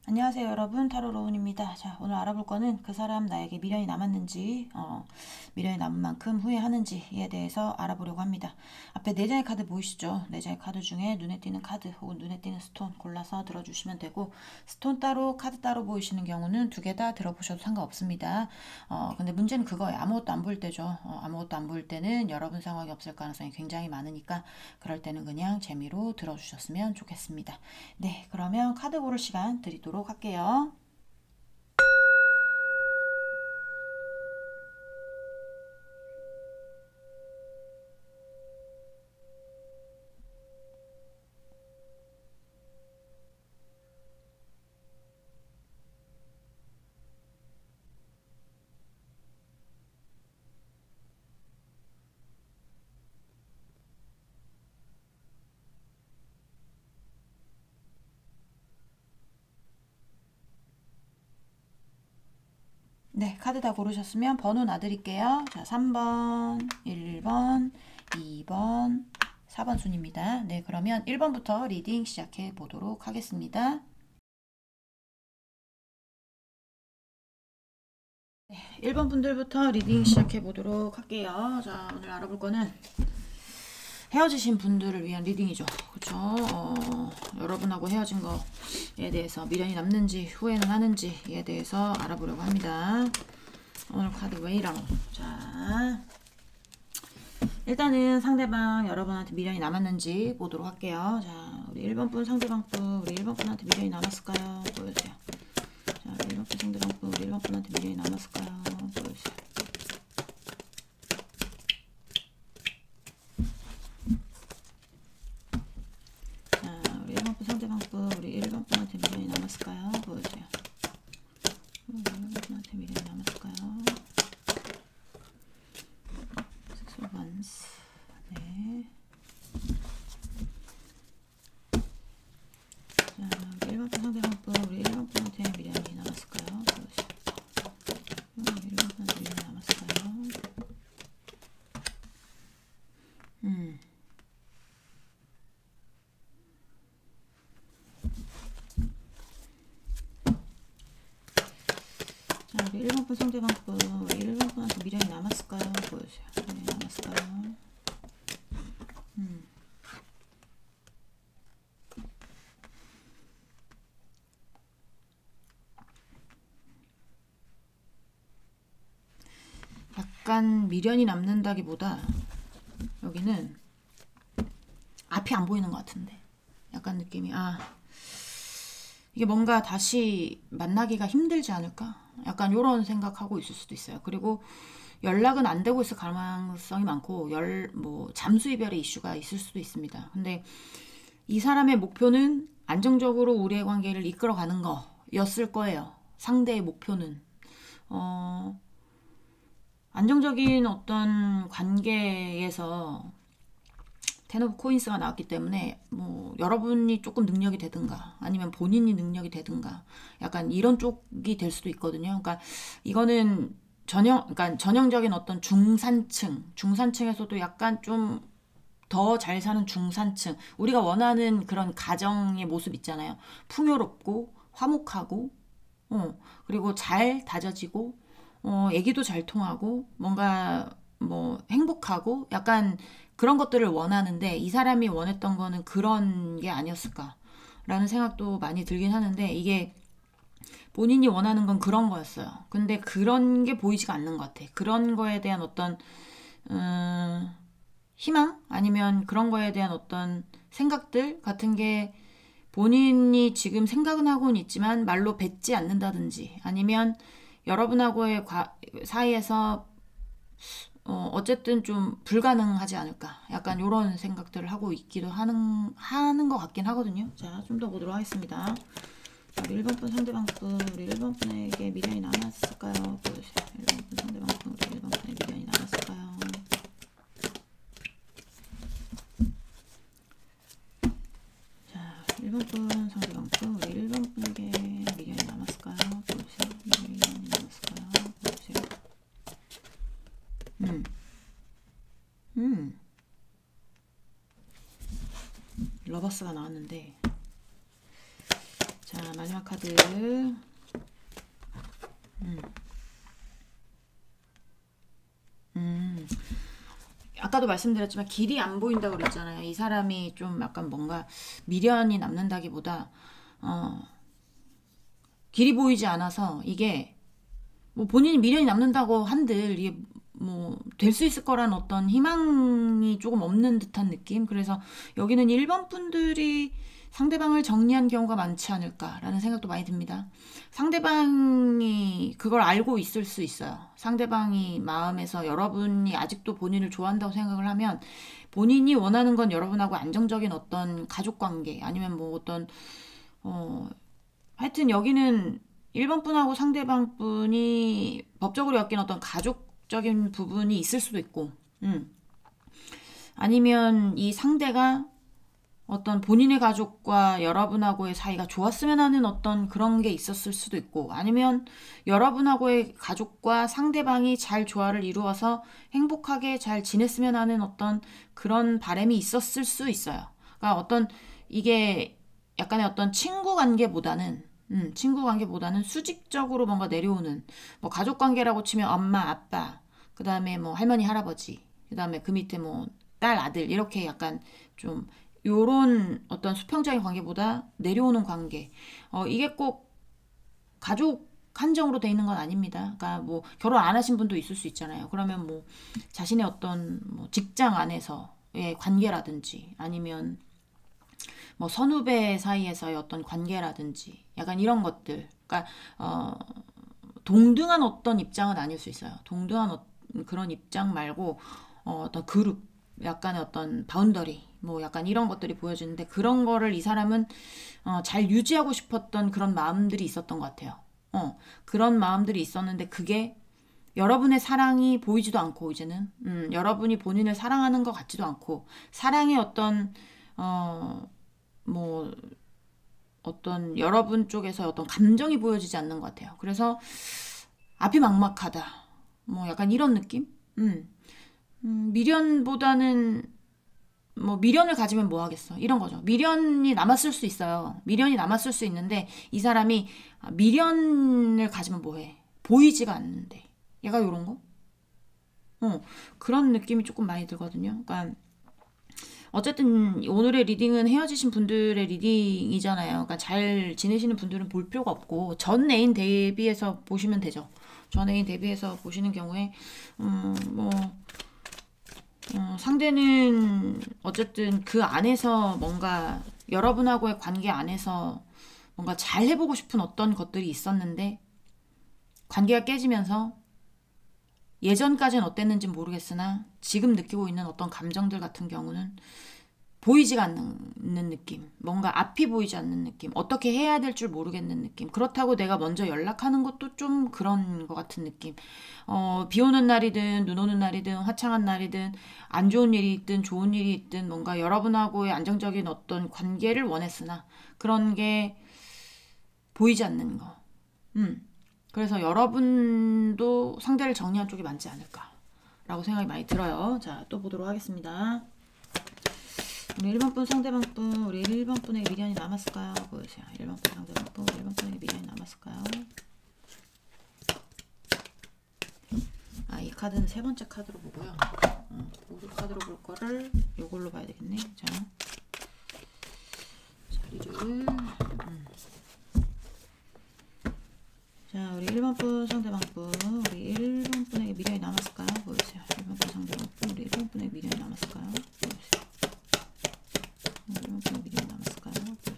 안녕하세요 여러분, 타로 로운입니다. 자, 오늘 알아볼 거는 그 사람 나에게 미련이 남았는지 미련이 남은 만큼 후회하는지에 대해서 알아보려고 합니다. 앞에 네 장의 카드 보이시죠? 네 장의 카드 중에 눈에 띄는 카드 혹은 눈에 띄는 스톤 골라서 들어주시면 되고, 스톤 따로 카드 따로 보이시는 경우는 두 개 다 들어보셔도 상관없습니다. 근데 문제는 그거예요. 아무것도 안 보일 때죠. 아무것도 안 보일 때는 여러분 상황이 없을 가능성이 굉장히 많으니까 그럴 때는 그냥 재미로 들어주셨으면 좋겠습니다. 네, 그러면 카드 고를 시간 드리도록 할게요. 네, 카드 다 고르셨으면 번호 놔드릴게요. 자, 3번, 1번, 2번, 4번 순입니다. 네, 그러면 1번부터 리딩 시작해 보도록 하겠습니다. 1번 분들부터 리딩 시작해 보도록 할게요. 자, 오늘 알아볼 거는 헤어지신 분들을 위한 리딩이죠. 그쵸? 여러분하고 헤어진 거에 대해서 미련이 남는지 후회는 하는지에 대해서 알아보려고 합니다. 오늘 카드 왜 이러노? 자, 일단은 상대방 여러분한테 미련이 남았는지 보도록 할게요. 자, 우리 1번 분 상대방 분, 우리 1번 분한테 미련이 남았을까요? 보여주세요. 자, 우리 1번 분 상대방 분, 우리 1번 분한테 미련이 남았을까요? 보여주세요. 우리 1번 분 상대방 분, 우리 1번 분한테 미련이 남았을까요? 보여주세요. 우리 1번 분한테 미련이 남았을까요? Six of Wands. 네. 자, 우리 1번 분 상대방 분, 우리 1번 분한테 미련이 남았을까요? 보여주세요. 우리 1번 분한테 미련이 남았을까요? 자, 우리 1번 분 상대방 분, 우리 1번 분한테 미련이 남았을까요? 보여주세요. 미련이 남았을까요? 약간 미련이 남는다기보다 여기는 앞이 안 보이는 것 같은데, 약간 느낌이 이게 뭔가 다시 만나기가 힘들지 않을까? 약간 요런 생각하고 있을 수도 있어요. 그리고 연락은 안 되고 있을 가능성이 많고 잠수 이별의 이슈가 있을 수도 있습니다. 근데 이 사람의 목표는 안정적으로 우리의 관계를 이끌어가는 거였을 거예요. 상대의 목표는 안정적인 어떤 관계에서 텐 오브 코인스가 나왔기 때문에 여러분이 조금 능력이 되든가 아니면 본인이 능력이 되든가 약간 이런 쪽이 될 수도 있거든요. 그러니까 이거는 그러니까 전형적인 어떤 중산층에서도 약간 좀 더 잘 사는 중산층, 우리가 원하는 그런 가정의 모습 있잖아요. 풍요롭고 화목하고 그리고 잘 다져지고 얘기도 잘 통하고 뭔가 행복하고 약간 그런 것들을 원하는데, 이 사람이 원했던 거는 그런 게 아니었을까라는 생각도 많이 들긴 하는데, 이게 본인이 원하는 건 그런 거였어요. 근데 그런 게 보이지가 않는 것 같아. 그런 거에 대한 어떤 희망? 아니면 그런 거에 대한 어떤 생각들 같은 게 본인이 지금 생각은 하고는 있지만 말로 뱉지 않는다든지, 아니면 여러분하고의 사이에서 어쨌든 좀 불가능하지 않을까, 약간 이런 생각들을 하고 있기도 하는 것 같긴 하거든요. 자, 좀 더 보도록 하겠습니다. 우리 1번 분 상대방 분, 우리 1번 분에게 미련이 남았을까요? 보여주세요. 1번 분 상대방 분, 우리 1번 분에게 미련이 남았을까요? 자, 1번 분 상대방 분, 우리 1번 분에게 미련이 남았을까요? 보여주세요. 미련이 남았을까요? 보여주세요. 러버스가 나왔는데, 자, 마지막 카드. 아까도 말씀드렸지만 길이 안 보인다고 그랬잖아요. 이 사람이 좀 약간 뭔가 미련이 남는다기보다 길이 보이지 않아서 이게 뭐 본인이 미련이 남는다고 한들 이게 뭐 될 수 있을 거란 어떤 희망이 조금 없는 듯한 느낌. 그래서 여기는 1번 분들이 상대방을 정리한 경우가 많지 않을까라는 생각도 많이 듭니다. 상대방이 그걸 알고 있을 수 있어요. 상대방이 마음에서 여러분이 아직도 본인을 좋아한다고 생각을 하면 본인이 원하는 건 여러분하고 안정적인 어떤 가족관계 아니면 뭐 어떤 하여튼 여기는 1번 분하고 상대방 분이 법적으로 엮인 어떤 가족적인 부분이 있을 수도 있고 아니면 이 상대가 어떤 본인의 가족과 여러분하고의 사이가 좋았으면 하는 어떤 그런 게 있었을 수도 있고 아니면 여러분하고의 가족과 상대방이 잘 조화를 이루어서 행복하게 잘 지냈으면 하는 어떤 그런 바람이 있었을 수 있어요. 그러니까 어떤 이게 약간의 어떤 친구 관계보다는 수직적으로 뭔가 내려오는 뭐 가족 관계라고 치면 엄마, 아빠, 그 다음에 뭐 할머니, 할아버지, 그 다음에 그 밑에 뭐 딸, 아들 이렇게 약간 좀 요런 어떤 수평적인 관계보다 내려오는 관계. 이게 꼭 가족 한정으로 돼 있는 건 아닙니다. 그러니까 뭐 결혼 안 하신 분도 있을 수 있잖아요. 그러면 뭐 자신의 어떤 뭐 직장 안에서의 관계라든지 아니면 뭐 선후배 사이에서의 어떤 관계라든지 약간 이런 것들. 그러니까 동등한 어떤 입장은 아닐 수 있어요. 동등한 그런 입장 말고 어떤 그룹, 약간의 어떤 바운더리, 뭐 약간 이런 것들이 보여지는데 그런 거를 이 사람은 잘 유지하고 싶었던 그런 마음들이 있었던 것 같아요. 그런 마음들이 있었는데 그게 여러분의 사랑이 보이지도 않고 이제는 여러분이 본인을 사랑하는 것 같지도 않고 사랑의 어떤 뭐 어떤 여러분 쪽에서 어떤 감정이 보여지지 않는 것 같아요. 그래서 앞이 막막하다. 뭐 약간 이런 느낌? 미련보다는 뭐 미련을 가지면 뭐 하겠어. 이런 거죠. 미련이 남았을 수 있어요. 미련이 남았을 수 있는데 이 사람이 미련을 가지면 뭐 해. 보이지가 않는데. 얘가 요런 거? 그런 느낌이 조금 많이 들거든요. 그러니까 어쨌든 오늘의 리딩은 헤어지신 분들의 리딩이잖아요. 그러니까 잘 지내시는 분들은 볼 필요가 없고 전 애인 대비해서 보시면 되죠. 전 애인 대비해서 보시는 경우에 뭐 상대는 어쨌든 그 안에서 뭔가 여러분하고의 관계 안에서 뭔가 잘 해보고 싶은 어떤 것들이 있었는데 관계가 깨지면서 예전까지는 어땠는지 모르겠으나 지금 느끼고 있는 어떤 감정들 같은 경우는 보이지가 않는 느낌, 뭔가 앞이 보이지 않는 느낌, 어떻게 해야 될 줄 모르겠는 느낌. 그렇다고 내가 먼저 연락하는 것도 좀 그런 것 같은 느낌. 비 오는 날이든 눈 오는 날이든 화창한 날이든 안 좋은 일이 있든 좋은 일이 있든 뭔가 여러분하고의 안정적인 어떤 관계를 원했으나 그런 게 보이지 않는 거. 그래서 여러분도 상대를 정리한 쪽이 많지 않을까라고 생각이 많이 들어요. 자, 또 보도록 하겠습니다. 우리 1번 분 상대방 분, 우리 1번 분에게 미련이 남았을까요? 보여주세요. 1번 분 상대방 분, 우리 1번 분에게 미련이 남았을까요? 이 카드는 세 번째 카드로 보고요. 오류 카드로 볼 거를 이걸로 봐야 되겠네. 자, 자리를. 자, 우리 1번 분 상대방 분, 우리 1번 분에게 미련이 남았을까요? 보여주세요. 1번 분 상대방 분, 우리 1번 분에게 미련이 남았을까요? 보여주세요. 1번 분에게 미련이 남았을까요? 보여주세요.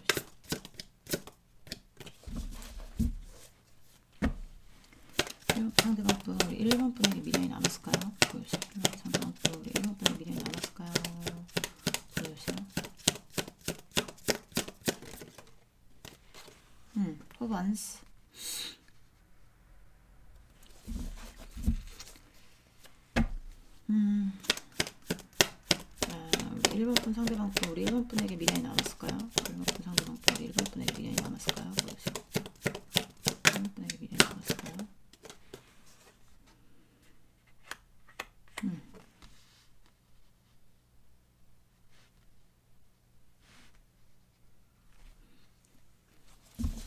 1번 상대방 분, 우리 1번 분에게 미련이 남았을까요? 보여주세요. 1번 상대방 분, 우리 1번 분에게 미련이 남았을까요? 보여주세요. 호반스. 우리 1번 분 상대방 분, 우리 1번 분에게 미련이 남았을까요? 1번 분 상대방 분, 우리 1번 분에게 미련이 남았을까요? 보여주세요. 1번 분에게 미련이 남았을까요?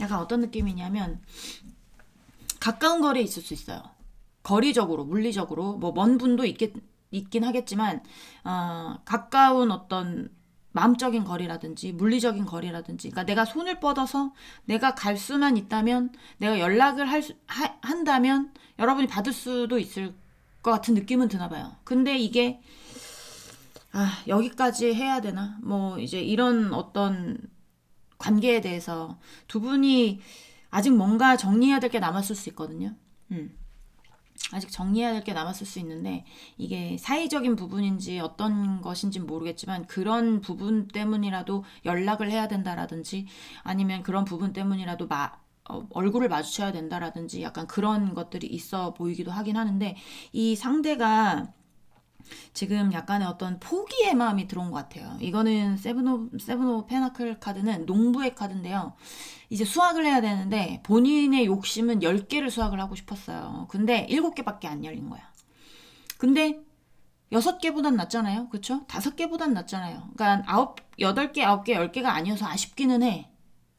약간 어떤 느낌이냐면 가까운 거리에 있을 수 있어요. 거리적으로, 물리적으로 뭐 먼 분도 있긴 하겠지만 가까운 어떤 마음적인 거리라든지 물리적인 거리라든지, 그러니까 내가 손을 뻗어서 내가 갈 수만 있다면, 내가 연락을 한다면 여러분이 받을 수도 있을 것 같은 느낌은 드나 봐요. 근데 이게 여기까지 해야 되나? 뭐 이제 이런 어떤 관계에 대해서 두 분이 아직 뭔가 정리해야 될 게 남았을 수 있거든요. 아직 정리해야 될 게 남았을 수 있는데, 이게 사회적인 부분인지 어떤 것인지 모르겠지만 그런 부분 때문이라도 연락을 해야 된다라든지, 아니면 그런 부분 때문이라도 얼굴을 마주쳐야 된다라든지, 약간 그런 것들이 있어 보이기도 하긴 하는데, 이 상대가 지금 약간의 어떤 포기의 마음이 들어온 것 같아요. 이거는 세븐 오브 페나클 카드는 농부의 카드인데요. 이제 수확을 해야 되는데 본인의 욕심은 10개를 수확을 하고 싶었어요. 근데 7개밖에 안 열린 거야. 근데 6개보단 낫잖아요. 그쵸? 5개보단 낫잖아요. 그러니까 8개, 9개, 10개가 아니어서 아쉽기는 해.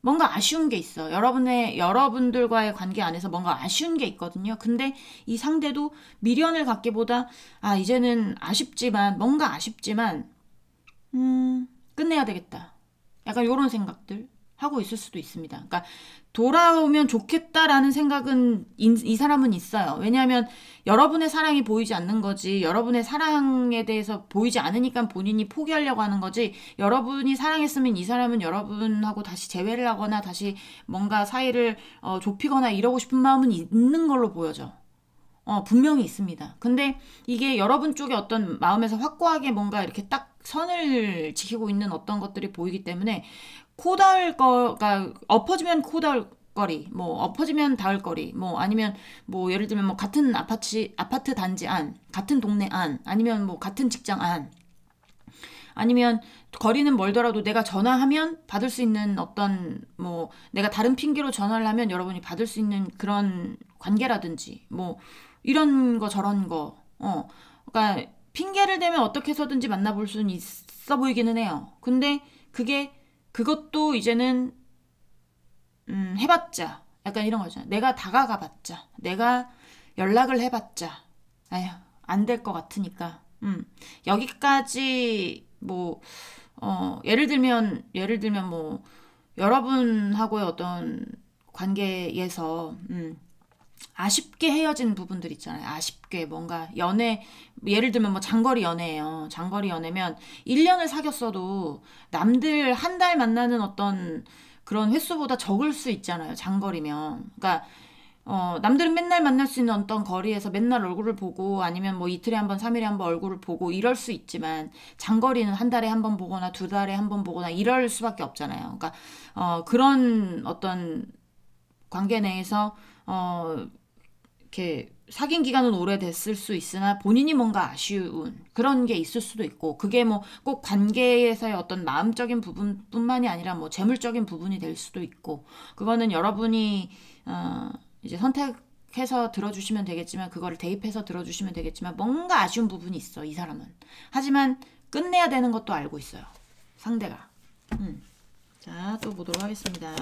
뭔가 아쉬운 게 있어. 여러분들과의 관계 안에서 뭔가 아쉬운 게 있거든요. 근데 이 상대도 미련을 갖기보다 이제는 뭔가 아쉽지만 끝내야 되겠다. 약간 이런 생각들 하고 있을 수도 있습니다. 그러니까 돌아오면 좋겠다라는 생각은 이 사람은 있어요. 왜냐하면 여러분의 사랑이 보이지 않는 거지, 여러분의 사랑에 대해서 보이지 않으니까 본인이 포기하려고 하는 거지, 여러분이 사랑했으면 이 사람은 여러분하고 다시 재회를 하거나 다시 뭔가 사이를 좁히거나 이러고 싶은 마음은 있는 걸로 보여져. 분명히 있습니다. 근데 이게 여러분 쪽에 어떤 마음에서 확고하게 뭔가 이렇게 딱 선을 지키고 있는 어떤 것들이 보이기 때문에, 그러니까 엎어지면 코다울 거리, 뭐 엎어지면 닿을 거리, 뭐 아니면 뭐 예를 들면 뭐 같은 아파트 단지 안, 같은 동네 안, 아니면 뭐 같은 직장 안, 아니면 거리는 멀더라도 내가 전화하면 받을 수 있는 어떤, 뭐 내가 다른 핑계로 전화를 하면 여러분이 받을 수 있는 그런 관계라든지, 뭐 이런 거 저런 거, 그러니까 핑계를 대면 어떻게 해서든지 만나볼 수는 있어 보이기는 해요. 근데 그것도 이제는 해봤자, 약간 이런 거죠. 내가 다가가봤자, 내가 연락을 해봤자, 안 될 것 같으니까 여기까지. 뭐 예를 들면 뭐 여러분하고의 어떤 관계에서 아쉽게 헤어진 부분들 있잖아요. 아쉽게 뭔가 예를 들면 뭐 장거리 연애예요. 장거리 연애면 1년을 사귀었어도 남들 한 달 만나는 어떤 그런 횟수보다 적을 수 있잖아요. 장거리면. 그러니까 남들은 맨날 만날 수 있는 어떤 거리에서 맨날 얼굴을 보고, 아니면 뭐 이틀에 한 번, 3일에 한 번 얼굴을 보고 이럴 수 있지만, 장거리는 한 달에 한 번 보거나 2달에 한 번 보거나 이럴 수밖에 없잖아요. 그러니까 그런 어떤 관계 내에서 이렇게 사귄 기간은 오래됐을 수 있으나 본인이 뭔가 아쉬운 그런 게 있을 수도 있고, 그게 뭐 꼭 관계에서의 어떤 마음적인 부분뿐만이 아니라 뭐 재물적인 부분이 될 수도 있고, 그거는 여러분이 이제 선택해서 들어주시면 되겠지만, 그거를 대입해서 들어주시면 되겠지만, 뭔가 아쉬운 부분이 있어, 이 사람은. 하지만 끝내야 되는 것도 알고 있어요, 상대가. 자, 또 보도록 하겠습니다.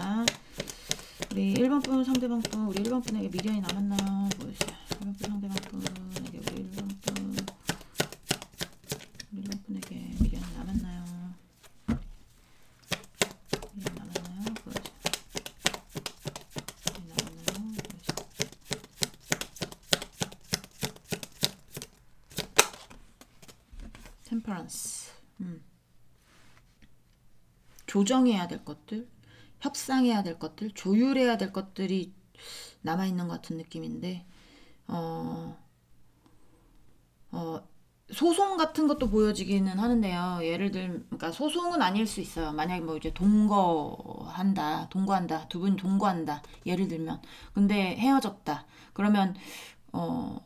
우리 1번 분 상대방 분, 우리 1번 분에게 미련이 남았나요? 보여주세요. 1번 분 상대방 분에게 우리 1번 분에게 미련이 남았나요? 미련이 남았나요? 보여주세요. 미련이 남았나요? 보여주세요. 템퍼런스. 조정해야 될 것들, 협상해야 될 것들, 조율해야 될 것들이 남아있는 것 같은 느낌인데, 소송 같은 것도 보여지기는 하는데요. 예를 들면, 그러니까 소송은 아닐 수 있어요. 만약에 뭐 이제 동거한다, 두 분이 동거한다, 예를 들면. 근데 헤어졌다. 그러면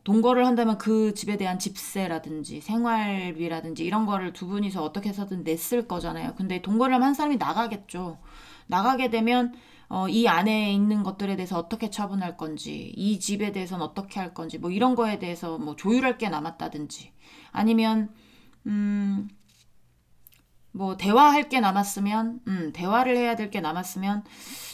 동거를 한다면 그 집에 대한 집세라든지 생활비라든지 이런 거를 두 분이서 어떻게 해서든 냈을 거잖아요. 근데 동거를 하면 한 사람이 나가겠죠. 나가게 되면 이 안에 있는 것들에 대해서 어떻게 처분할 건지, 이 집에 대해서는 어떻게 할 건지, 뭐 이런 거에 대해서 뭐 조율할 게 남았다든지, 아니면 뭐 대화할 게 남았으면 대화를 해야 될 게 남았으면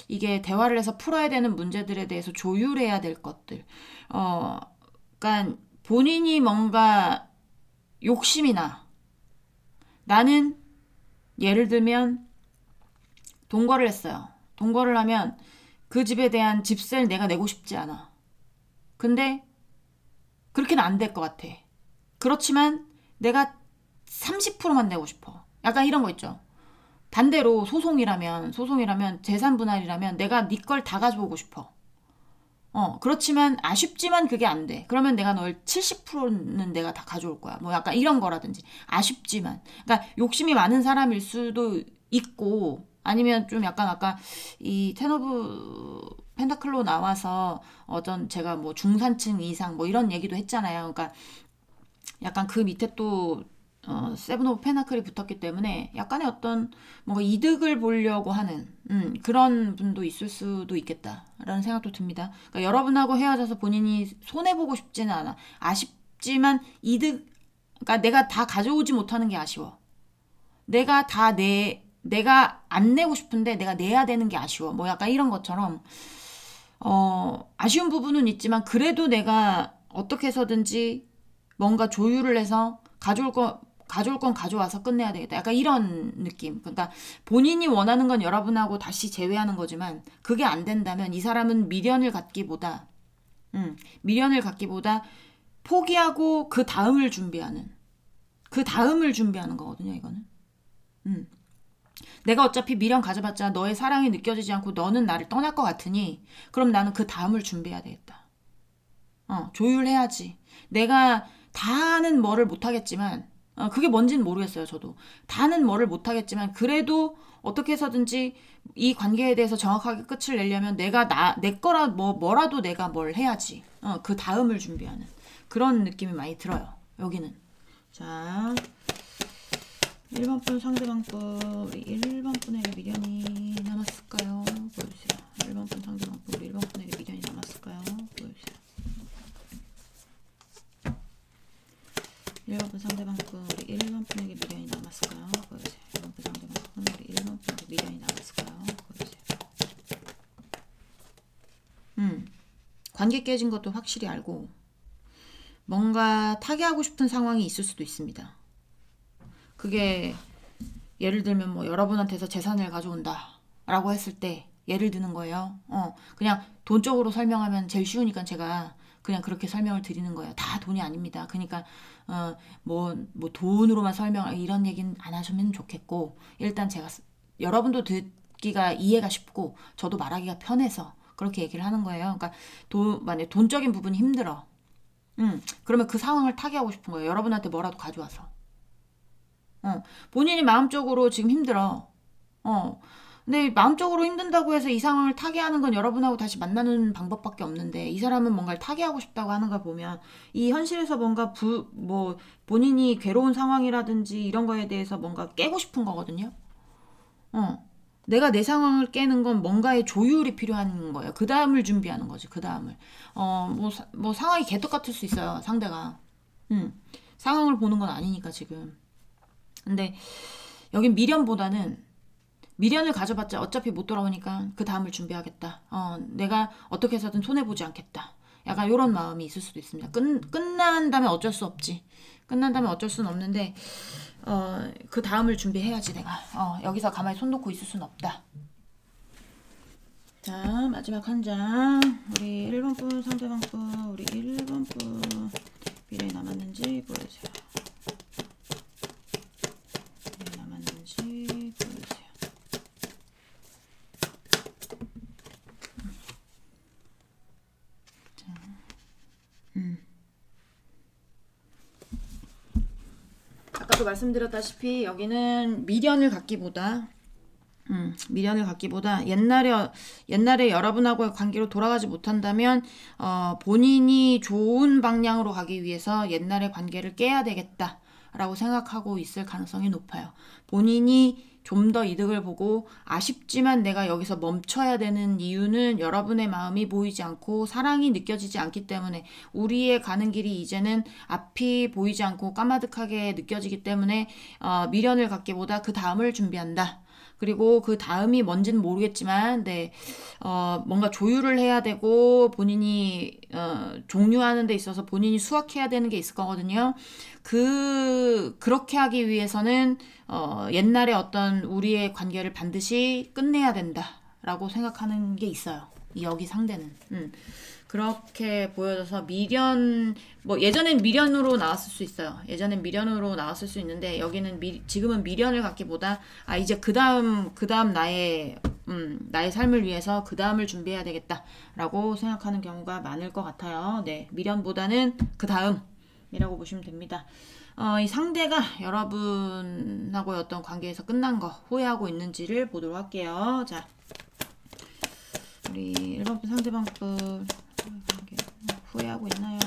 이게 대화를 해서 풀어야 되는 문제들에 대해서 조율해야 될 것들. 그러니까 본인이 뭔가 욕심이 나. 나는 예를 들면 동거를 했어요. 동거를 하면 그 집에 대한 집세를 내가 내고 싶지 않아. 근데 그렇게는 안 될 것 같아. 그렇지만 내가 30%만 내고 싶어. 약간 이런 거 있죠. 반대로 소송이라면 재산 분할이라면 내가 네 걸 다 가져오고 싶어. 그렇지만 아쉽지만 그게 안 돼. 그러면 내가 널 70%는 내가 다 가져올 거야. 뭐 약간 이런 거라든지. 아쉽지만. 그러니까 욕심이 많은 사람일 수도 있고 아니면 좀 약간 아까 이 텐 오브 펜타클로 나와서 어떤 제가 뭐 중산층 이상 뭐 이런 얘기도 했잖아요. 그러니까 약간 그 밑에 또 세븐 오브 페나클이 붙었기 때문에 약간의 어떤 뭔가 이득을 보려고 하는 그런 분도 있을 수도 있겠다라는 생각도 듭니다. 그러니까 여러분하고 헤어져서 본인이 손해보고 싶지는 않아. 아쉽지만 그러니까 내가 다 가져오지 못하는 게 아쉬워. 내가 안 내고 싶은데 내가 내야 되는 게 아쉬워. 뭐 약간 이런 것처럼 아쉬운 부분은 있지만 그래도 내가 어떻게 해서든지 뭔가 조율을 해서 가져올 건 가져와서 끝내야 되겠다. 약간 이런 느낌. 그러니까 본인이 원하는 건 여러분하고 다시 재회하는 거지만 그게 안 된다면 이 사람은 미련을 갖기보다 포기하고 그 다음을 준비하는 거거든요. 이거는. 내가 어차피 미련 가져봤자 너의 사랑이 느껴지지 않고 너는 나를 떠날 것 같으니 그럼 나는 그 다음을 준비해야 되겠다. 조율해야지. 내가 다는 뭐를 못하겠지만 그게 뭔지는 모르겠어요. 저도 다는 뭐를 못하겠지만 그래도 어떻게 해서든지 이 관계에 대해서 정확하게 끝을 내려면 내가 내 거라 뭐라도 내가 뭘 해야지. 그 다음을 준비하는 그런 느낌이 많이 들어요. 여기는. 자, 1번 분 상대방 분, 우리 1번 분에게 미련이 남았을까요? 보여주세요. 1번 분 상대방 분, 우리 1번 분에게 미련이 남았을까요? 보여주세요. 1번 분 상대방 분, 우리 1번 분에게 미련이 남았을까요? 보여주세요. 1번 분 상대방 분, 우리 1번 분에게 미련이 남았을까요? 보여주세요. 관계 깨진 것도 확실히 알고 뭔가 타개하고 싶은 상황이 있을 수도 있습니다. 그게 예를 들면 뭐 여러분한테서 재산을 가져온다 라고 했을 때 예를 드는 거예요. 그냥 돈적으로 설명하면 제일 쉬우니까 제가 그냥 그렇게 설명을 드리는 거예요. 다 돈이 아닙니다. 그러니까 뭐 돈으로만 이런 얘기는 안 하시면 좋겠고 일단 제가 여러분도 듣기가 이해가 쉽고 저도 말하기가 편해서 그렇게 얘기를 하는 거예요. 그러니까 만약에 돈적인 부분이 힘들어. 그러면 그 상황을 타개하고 싶은 거예요. 여러분한테 뭐라도 가져와서. 본인이 마음적으로 지금 힘들어. 근데 마음적으로 힘든다고 해서 이 상황을 타개하는 건 여러분하고 다시 만나는 방법밖에 없는데 이 사람은 뭔가를 타개하고 싶다고 하는 걸 보면 이 현실에서 뭔가 본인이 괴로운 상황이라든지 이런 거에 대해서 뭔가 깨고 싶은 거거든요. 내가 내 상황을 깨는 건 뭔가의 조율이 필요한 거예요. 그 다음을 준비하는 거지. 그 다음을. 뭐 상황이 개떡 같을 수 있어요. 상대가. 상황을 보는 건 아니니까 지금. 근데 여긴 미련을 가져봤자 어차피 못 돌아오니까 그 다음을 준비하겠다. 내가 어떻게 해서든 손해보지 않겠다. 약간 이런 마음이 있을 수도 있습니다. 끝난다면 어쩔 수 없지. 끝난다면 어쩔 수는 없는데 그 다음을 준비해야지 내가. 여기서 가만히 손 놓고 있을 수는 없다. 자, 마지막 한 장. 우리 1번 분, 상대방 분, 우리 1번 분 미련이 남았는지 보여주세요. 보여주세요. 자, 아까도 말씀드렸다시피 여기는 미련을 갖기보다 옛날에 여러분하고의 관계로 돌아가지 못한다면 본인이 좋은 방향으로 가기 위해서 옛날의 관계를 깨야 되겠다 라고 생각하고 있을 가능성이 높아요. 본인이 좀 더 이득을 보고 아쉽지만 내가 여기서 멈춰야 되는 이유는 여러분의 마음이 보이지 않고 사랑이 느껴지지 않기 때문에, 우리의 가는 길이 이제는 앞이 보이지 않고 까마득하게 느껴지기 때문에 미련을 갖기보다 그 다음을 준비한다. 그리고 그 다음이 뭔지는 모르겠지만, 뭔가 조율을 해야 되고, 본인이, 종료하는 데 있어서 본인이 수확해야 되는 게 있을 거거든요. 그렇게 하기 위해서는, 옛날에 어떤 우리의 관계를 반드시 끝내야 된다라고 생각하는 게 있어요. 여기 상대는. 그렇게 보여져서 예전엔 미련으로 나왔을 수 있어요. 예전엔 미련으로 나왔을 수 있는데, 여기는 지금은 미련을 갖기보다, 이제 그 다음 나의 삶을 위해서 그 다음을 준비해야 되겠다라고 생각하는 경우가 많을 것 같아요. 네. 미련보다는 그 다음이라고 보시면 됩니다. 이 상대가 여러분하고의 어떤 관계에서 끝난 거, 후회하고 있는지를 보도록 할게요. 자. 우리 1번 분 상대방분 후회하고 있나요?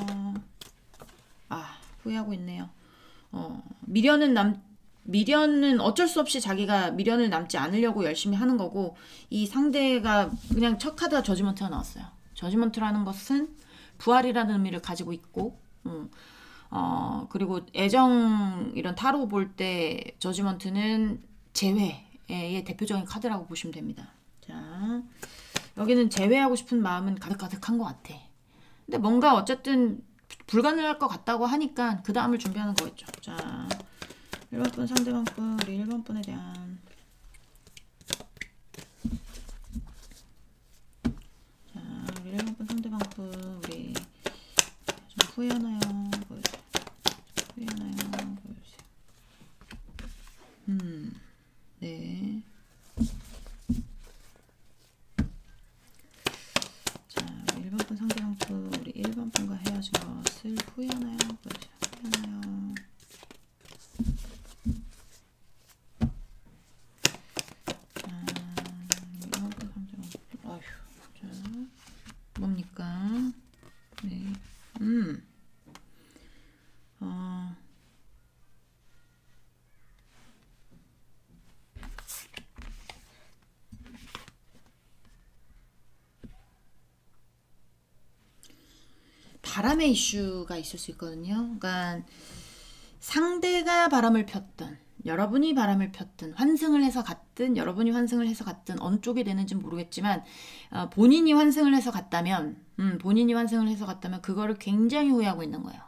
후회하고 있네요. 미련은 어쩔 수 없이 자기가 미련을 남지 않으려고 열심히 하는 거고, 이 상대가 그냥 첫 카드가 저지먼트가 나왔어요. 저지먼트라는 것은 부활이라는 의미를 가지고 있고, 그리고 애정 이런 타로 볼 때 저지먼트는 재회의 대표적인 카드라고 보시면 됩니다. 자, 여기는 제외하고 싶은 마음은 가득가득한 것 같아. 근데 뭔가 어쨌든 불가능할 것 같다고 하니까 그 다음을 준비하는 거겠죠. 자, 1번 분 상대방 분, 우리 1번 분에 대한, 자, 우리 1번 분 상대방 분, 우리 좀 후회하나요? 보여주세요. 후회하나요? 보여주세요. 네. 상대방 분, 우리 1번 분과 헤어진 것을 후회하나요? 후회하나요? 자, 뭡니까? 네. 바람의 이슈가 있을 수 있거든요. 그러니까 상대가 바람을 폈든, 여러분이 바람을 폈든, 환승을 해서 갔든, 여러분이 환승을 해서 갔든, 어느 쪽이 되는지는 모르겠지만, 본인이 환승을 해서 갔다면 그거를 굉장히 후회하고 있는 거예요.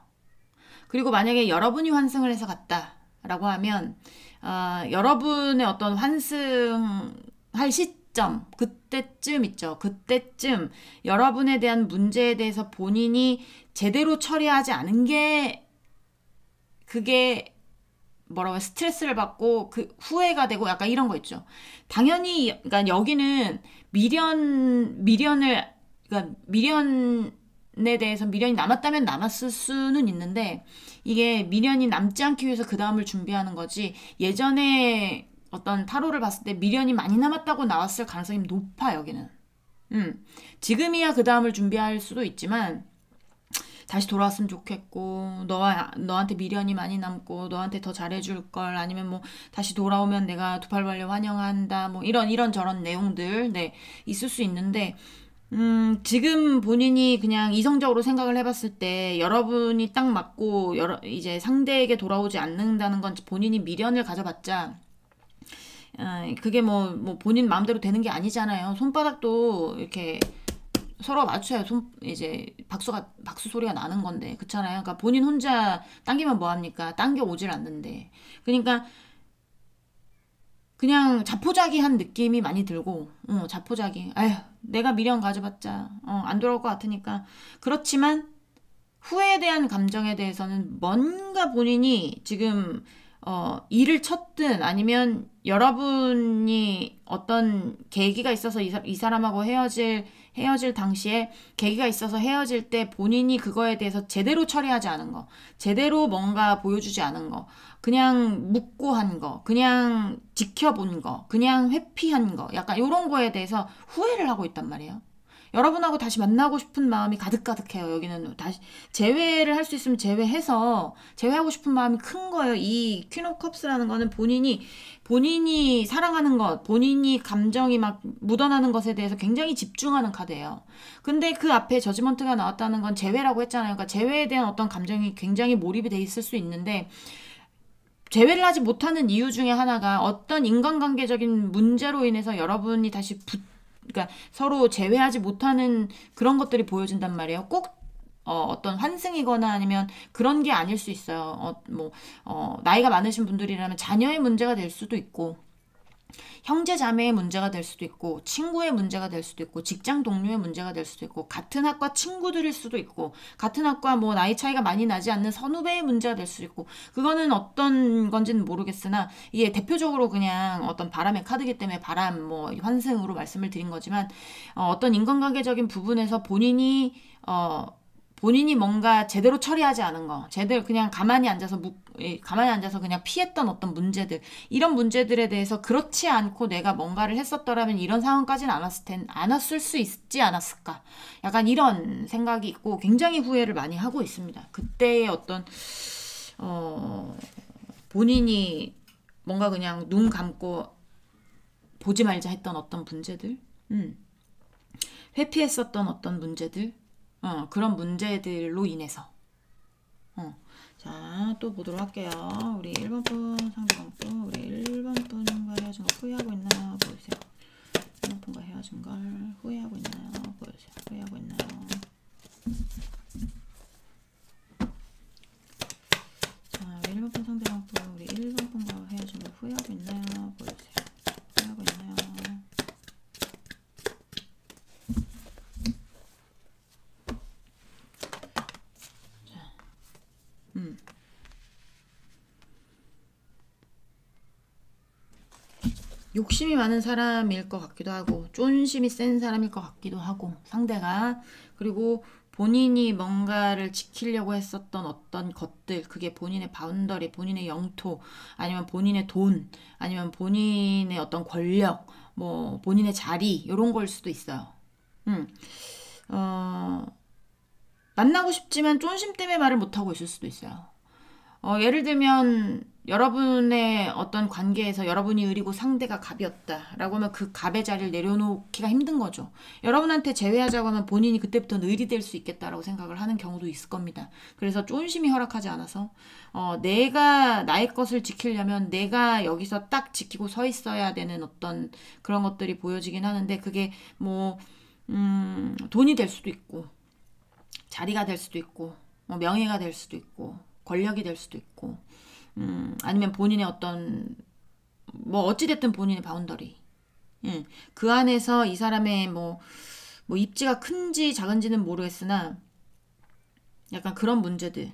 그리고 만약에 여러분이 환승을 해서 갔다라고 하면, 여러분의 어떤 환승할 시점, 그때쯤 있죠. 그때쯤 여러분에 대한 문제에 대해서 본인이 제대로 처리하지 않은 게, 그게 스트레스를 받고 그 후회가 되고 약간 이런 거 있죠. 당연히, 그러니까 여기는 미련에 대해서 미련이 남았다면 남았을 수는 있는데, 이게 미련이 남지 않기 위해서 그 다음을 준비하는 거지, 예전에 어떤 타로를 봤을 때 미련이 많이 남았다고 나왔을 가능성이 높아, 여기는. 지금이야 그 다음을 준비할 수도 있지만, 다시 돌아왔으면 좋겠고, 너한테 미련이 많이 남고, 너한테 더 잘해줄 걸, 아니면 다시 돌아오면 내가 두 팔 벌려 환영한다, 이런 저런 내용들, 네, 있을 수 있는데, 지금 본인이 그냥 이성적으로 생각을 해봤을 때, 여러분이 딱 맞고, 이제 상대에게 돌아오지 않는다는 건 본인이 미련을 가져봤자, 그게 본인 마음대로 되는 게 아니잖아요. 손바닥도 이렇게 서로 맞춰야 이제 박수 소리가 나는 건데, 그렇잖아요. 그러니까 본인 혼자 당기면 뭐합니까? 당겨 오질 않는데. 그러니까 그냥 자포자기한 느낌이 많이 들고, 자포자기. 내가 미련 가져봤자 안 돌아올 것 같으니까. 그렇지만 후회에 대한 감정에 대해서는 뭔가 본인이 지금 일을 쳤든, 아니면 여러분이 어떤 계기가 있어서 이 사람하고 헤어질 당시에 계기가 있어서 헤어질 때 본인이 그거에 대해서 제대로 처리하지 않은 거, 제대로 뭔가 보여주지 않은 거, 그냥 묻고 한 거, 그냥 지켜본 거, 그냥 회피한 거, 약간 이런 거에 대해서 후회를 하고 있단 말이에요. 여러분하고 다시 만나고 싶은 마음이 가득가득해요. 여기는 다시 재회를 할 수 있으면 재회해서 재회하고 싶은 마음이 큰 거예요. 이 퀸 오브 컵스라는 거는 본인이 사랑하는 것, 본인이 감정이 막 묻어나는 것에 대해서 굉장히 집중하는 카드예요. 근데 그 앞에 저지먼트가 나왔다는 건 재회라고 했잖아요. 그러니까 재회에 대한 어떤 감정이 굉장히 몰입이 돼 있을 수 있는데 재회를 하지 못하는 이유 중에 하나가 어떤 인간관계적인 문제로 인해서 여러분이 다시 그러니까 서로 재회하지 못하는 그런 것들이 보여진단 말이에요. 꼭 어떤 환승이거나 아니면 그런 게 아닐 수 있어요. 나이가 많으신 분들이라면 자녀의 문제가 될 수도 있고, 형제 자매의 문제가 될 수도 있고, 친구의 문제가 될 수도 있고, 직장 동료의 문제가 될 수도 있고, 같은 학과 친구들일 수도 있고, 같은 학과 뭐 나이 차이가 많이 나지 않는 선후배의 문제가 될 수도 있고, 그거는 어떤 건지는 모르겠으나 이게 대표적으로 그냥 어떤 바람의 카드이기 때문에 바람 뭐 환승으로 말씀을 드린 거지만, 어떤 인간관계적인 부분에서 본인이 뭔가 제대로 처리하지 않은 거, 제대로 그냥 가만히 앉아서 그냥 피했던 어떤 문제들, 이런 문제들에 대해서 그렇지 않고 내가 뭔가를 했었더라면 이런 상황까지는 안 왔을 수 있지 않았을까. 약간 이런 생각이 있고 굉장히 후회를 많이 하고 있습니다. 그때의 어떤, 본인이 뭔가 그냥 눈 감고 보지 말자 했던 어떤 문제들, 회피했었던 어떤 문제들, 그런 문제들로 인해서. 자, 또 보도록 할게요. 우리 1번 분 상대방 분, 우리 1번 분과 헤어진 걸 후회하고 있나요? 보여주세요. 1번 분과 헤어진 걸 후회하고 있나요? 보여주세요. 후회하고 있나요? 자, 우리 1번 분 상대방 분, 우리 1번 분과 헤어진 걸 후회하고 있나요? 보여주세요. 후회하고 있나요? 욕심이 많은 사람일 것 같기도 하고 쫀심이 센 사람일 것 같기도 하고 상대가, 그리고 본인이 뭔가를 지키려고 했었던 어떤 것들, 그게 본인의 바운더리, 본인의 영토, 아니면 본인의 돈, 아니면 본인의 어떤 권력, 뭐 본인의 자리, 이런 걸 수도 있어요. 만나고 싶지만 쫀심 때문에 말을 못하고 있을 수도 있어요. 예를 들면 여러분의 어떤 관계에서 여러분이 을이고 상대가 갑이었다라고 하면 그 갑의 자리를 내려놓기가 힘든 거죠. 여러분한테 제외하자고 하면 본인이 그때부터는 을이 될 수 있겠다라고 생각을 하는 경우도 있을 겁니다. 그래서 쫀심이 허락하지 않아서 내가 나의 것을 지키려면 내가 여기서 딱 지키고 서 있어야 되는 어떤 그런 것들이 보여지긴 하는데, 그게 뭐 돈이 될 수도 있고 자리가 될 수도 있고 명예가 될 수도 있고 권력이 될 수도 있고, 아니면 본인의 어떤 뭐 어찌됐든 본인의 바운더리, 그 안에서 이 사람의 뭐 입지가 큰지 작은지는 모르겠으나 약간 그런 문제들이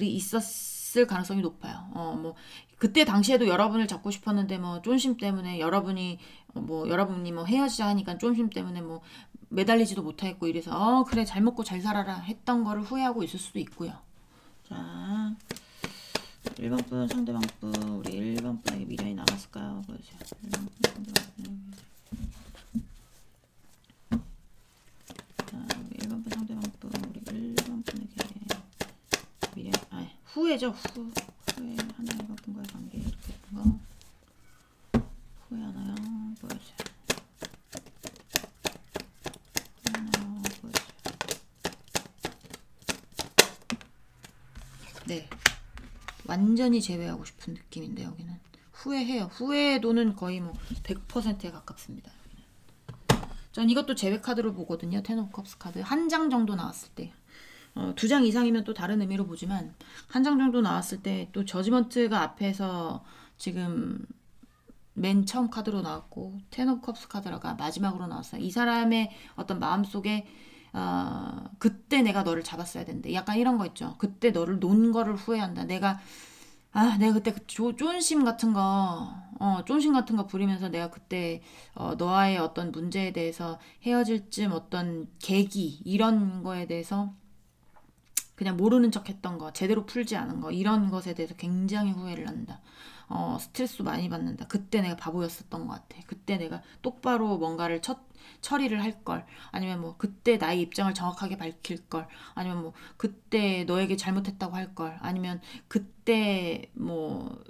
있었을 가능성이 높아요. 뭐 그때 당시에도 여러분을 잡고 싶었는데 뭐 쫀심 때문에 여러분이 뭐 헤어지자 하니까 쫀심 때문에 뭐 매달리지도 못하겠고 이래서 그래 잘 먹고 잘 살아라 했던 거를 후회하고 있을 수도 있고요. 자, 1번 분 상대방 분, 우리 1번 분에게 미련이 남았을까요? 보여주세요. 1번 분 상대방 분에게. 자, 우리 1번 분 상대방 분, 우리 1번 분에게 후회죠. 후회하나 1번 분과의 관계 이렇게 했던 거. 후회하나요? 보여주세요. 후회하나요? 보여주세요. 네. 완전히 제외하고 싶은 느낌인데 여기는 후회해요. 후회도는 거의 뭐 100%에 가깝습니다. 전 이것도 제외 카드로 보거든요. 텐 오브 컵스 카드 한 장 정도 나왔을 때, 2장 이상이면 또 다른 의미로 보지만 한 장 정도 나왔을 때 또 저지먼트가 앞에서 지금 맨 처음 카드로 나왔고 텐 오브 컵스 카드가 마지막으로 나왔어요. 이 사람의 어떤 마음속에 그때 내가 너를 잡았어야 되는데, 약간 이런 거 있죠. 그때 너를 놓은 거를 후회한다. 내가 그때 쫀심 같은 거 부리면서 내가 그때 너와의 어떤 문제에 대해서 헤어질 쯤 어떤 계기 이런 거에 대해서 그냥 모르는 척 했던 거, 제대로 풀지 않은 거, 이런 것에 대해서 굉장히 후회를 한다. 스트레스 많이 받는다. 그때 내가 바보였었던 것 같아. 그때 내가 똑바로 뭔가를 처리를 할 걸. 아니면 뭐 그때 나의 입장을 정확하게 밝힐 걸. 아니면 뭐 그때 너에게 잘못했다고 할 걸. 아니면 그때 뭐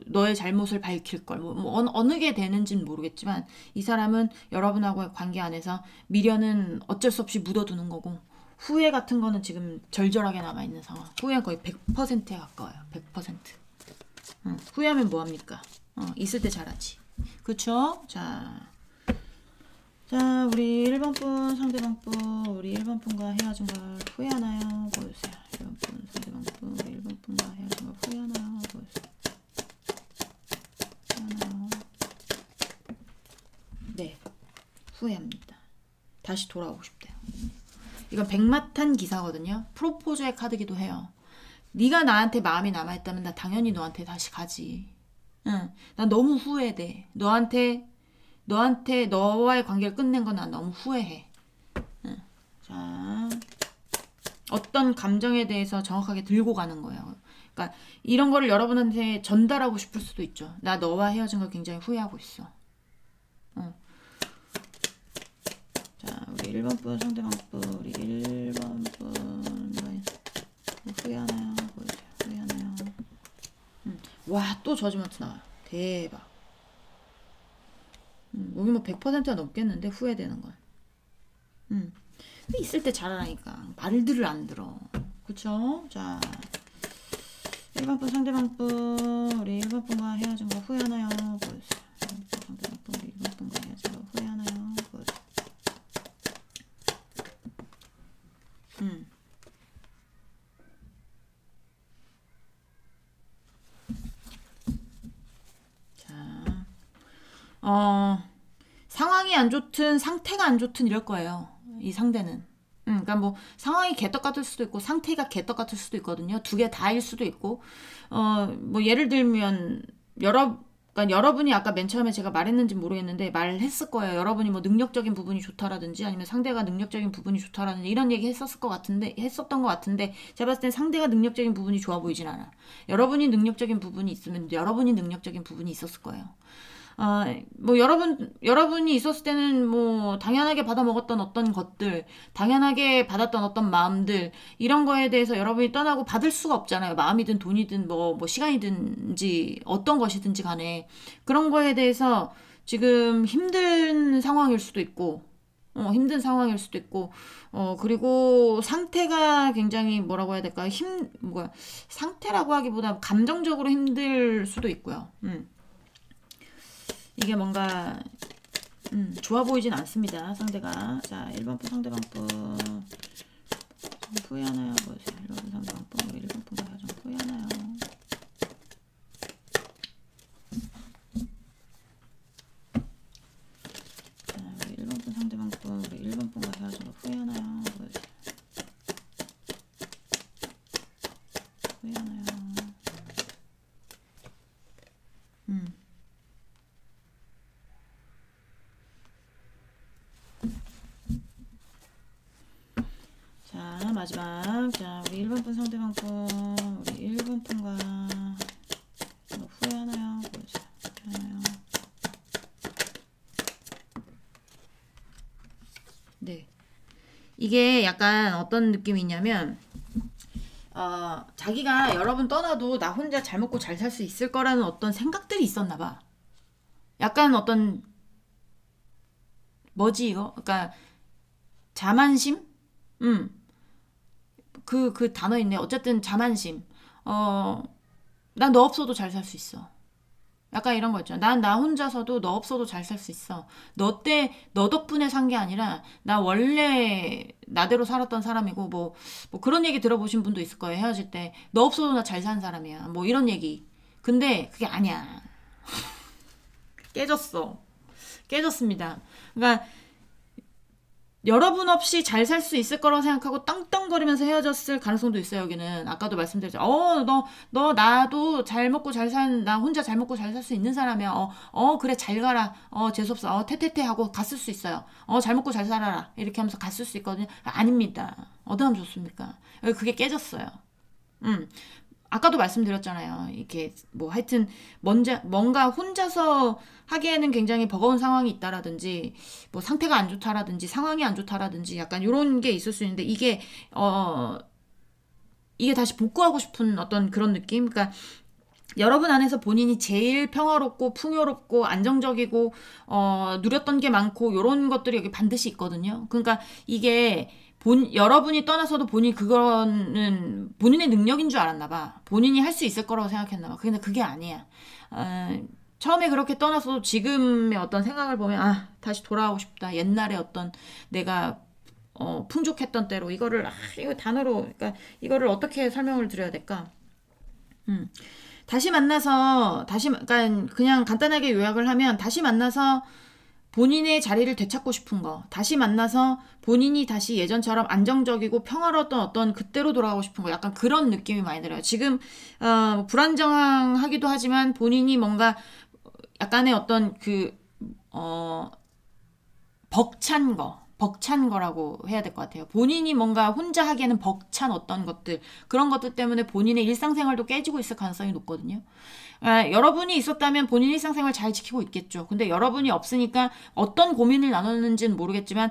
너의 잘못을 밝힐 걸. 어느 게 되는지는 모르겠지만 이 사람은 여러분하고의 관계 안에서 미련은 어쩔 수 없이 묻어두는 거고, 후회 같은 거는 지금 절절하게 남아있는 상황. 후회는 거의 100%에 가까워요. 100%. 후회하면 뭐합니까? 있을 때 잘하지. 그쵸? 자, 우리 1번 분 상대방 분, 우리 1번 분과 헤어진 걸 후회하나요? 보여주세요. 1번 분 상대방 분, 우리 1번 분과 헤어진 걸 후회하나요? 보여주세요. 후회하나요? 네, 후회합니다. 다시 돌아오고 싶대요. 이건 백마탄 기사거든요. 프로포즈의 카드기도 해요. 네가 나한테 마음이 남아있다면 나 당연히 너한테 다시 가지. 응, 난 너무 후회돼. 너한테 너와의 관계를 끝낸 건 난 너무 후회해. 응. 자, 어떤 감정에 대해서 정확하게 들고 가는 거예요. 그러니까 이런 거를 여러분한테 전달하고 싶을 수도 있죠. 나 너와 헤어진 걸 굉장히 후회하고 있어. 응. 자, 우리 1번 분 상대방 분, 우리 1번 분 후회하나요? 보여주세요. 후회하나요? 와, 또 저지먼트 나와요. 대박. 여기 뭐 100%가 넘겠는데, 후회되는 건. 있을 때 잘하라니까. 말들을 안 들어. 그쵸? 자, 1번 분 상대방 분, 우리 1번 분과 헤어진 거 후회하나요? 보여주세요. 1번 분 상대방 분, 우리 1번 분과 헤어진 거 후회하나요? 보여주세요. 상황이 안 좋든 상태가 안 좋든 이럴 거예요. 이 상대는. 그러니까 뭐 상황이 개떡 같을 수도 있고 상태가 개떡 같을 수도 있거든요. 두 개 다일 수도 있고. 뭐 예를 들면 그러니까 여러분이 아까 맨 처음에 제가 말했는지 모르겠는데 말했을 거예요. 여러분이 뭐 능력적인 부분이 좋다라든지 아니면 상대가 능력적인 부분이 좋다라든지 이런 얘기 했었던 것 같은데 제가 봤을 땐 상대가 능력적인 부분이 좋아 보이진 않아. 여러분이 능력적인 부분이 있으면 여러분이 능력적인 부분이 있었을 거예요. 뭐 여러분이 있었을 때는 뭐 당연하게 받아 먹었던 어떤 것들, 당연하게 받았던 어떤 마음들, 이런 거에 대해서 여러분이 떠나고 받을 수가 없잖아요. 마음이든 돈이든 뭐 시간이든지 어떤 것이든지 간에 그런 거에 대해서 지금 힘든 상황일 수도 있고, 그리고 상태가 굉장히 뭐라고 해야 될까요? 상태라고 하기보다 감정적으로 힘들 수도 있고요. 이게 뭔가 좋아 보이진 않습니다. 상대가. 자, 1번 분 상대방 분 후회하나요? 보세요. 1번 분 상대방 분 1번 분과 헤어진 거 후회하나요? 자, 우리 1번 분 상대방 분 우리 1번 분과 헤어진 거 후회하나요? 보세요. 후회하나요? 자, 마지막. 자, 우리 1번 분 상대방 분 우리 1번 분과 후회하나요? 보여주세요. 후회하나요? 네. 이게 약간 어떤 느낌이 있냐면 자기가 여러분 떠나도 나 혼자 잘 먹고 잘 살 수 있을 거라는 어떤 생각들이 있었나 봐. 약간 어떤 뭐지 이거? 그러니까 자만심? 그 단어 있네. 어쨌든 자만심. 난 너 없어도 잘 살 수 있어. 약간 이런 거 있죠. 난 나 혼자서도 너 없어도 잘 살 수 있어. 너 덕분에 산 게 아니라 나 원래 나대로 살았던 사람이고 뭐 그런 얘기 들어보신 분도 있을 거예요. 헤어질 때 너 없어도 나 잘 산 사람이야. 뭐 이런 얘기. 근데 그게 아니야. 깨졌습니다. 그러니까 여러분 없이 잘 살 수 있을 거라고 생각하고 떵떵거리면서 헤어졌을 가능성도 있어요. 여기는 아까도 말씀드렸죠. 너 나도 잘 먹고 나 혼자 잘 먹고 잘 살 수 있는 사람이야. 그래 잘 가라. 재수없어. 태태태 하고 갔을 수 있어요. 잘 먹고 잘 살아라. 이렇게 하면서 갔을 수 있거든요. 아닙니다. 어떡하면 좋습니까? 그게 깨졌어요. 아까도 말씀드렸잖아요. 이게 뭐 하여튼 뭔가 혼자서 하기에는 굉장히 버거운 상황이 있다라든지 뭐 상태가 안 좋다라든지 상황이 안 좋다라든지 약간 이런 게 있을 수 있는데 이게 다시 복구하고 싶은 어떤 그런 느낌? 그러니까 여러분 안에서 본인이 제일 평화롭고 풍요롭고 안정적이고 누렸던 게 많고 이런 것들이 여기 반드시 있거든요. 그러니까 이게 여러분이 떠나서도 그거는 본인의 능력인 줄 알았나 봐. 본인이 할 수 있을 거라고 생각했나 봐. 근데 그게 아니야. 처음에 그렇게 떠나서도 지금의 어떤 생각을 보면 다시 돌아가고 싶다. 옛날에 어떤 내가 풍족했던 때로 이거 단어로 그러니까 이거를 어떻게 설명을 드려야 될까? 다시 만나서 그러니까 그냥 간단하게 요약을 하면 다시 만나서 본인의 자리를 되찾고 싶은 거. 다시 만나서 본인이 다시 예전처럼 안정적이고 평화로웠던 어떤 그때로 돌아가고 싶은 거. 약간 그런 느낌이 많이 들어요. 지금 불안정하기도 하지만 본인이 뭔가 약간의 어떤 벅찬 거라고 해야 될 것 같아요. 본인이 뭔가 혼자 하기에는 벅찬 어떤 것들, 그런 것들 때문에 본인의 일상생활도 깨지고 있을 가능성이 높거든요. 여러분이 있었다면 본인 일상생활 잘 지키고 있겠죠. 근데 여러분이 없으니까 어떤 고민을 나눴는지는 모르겠지만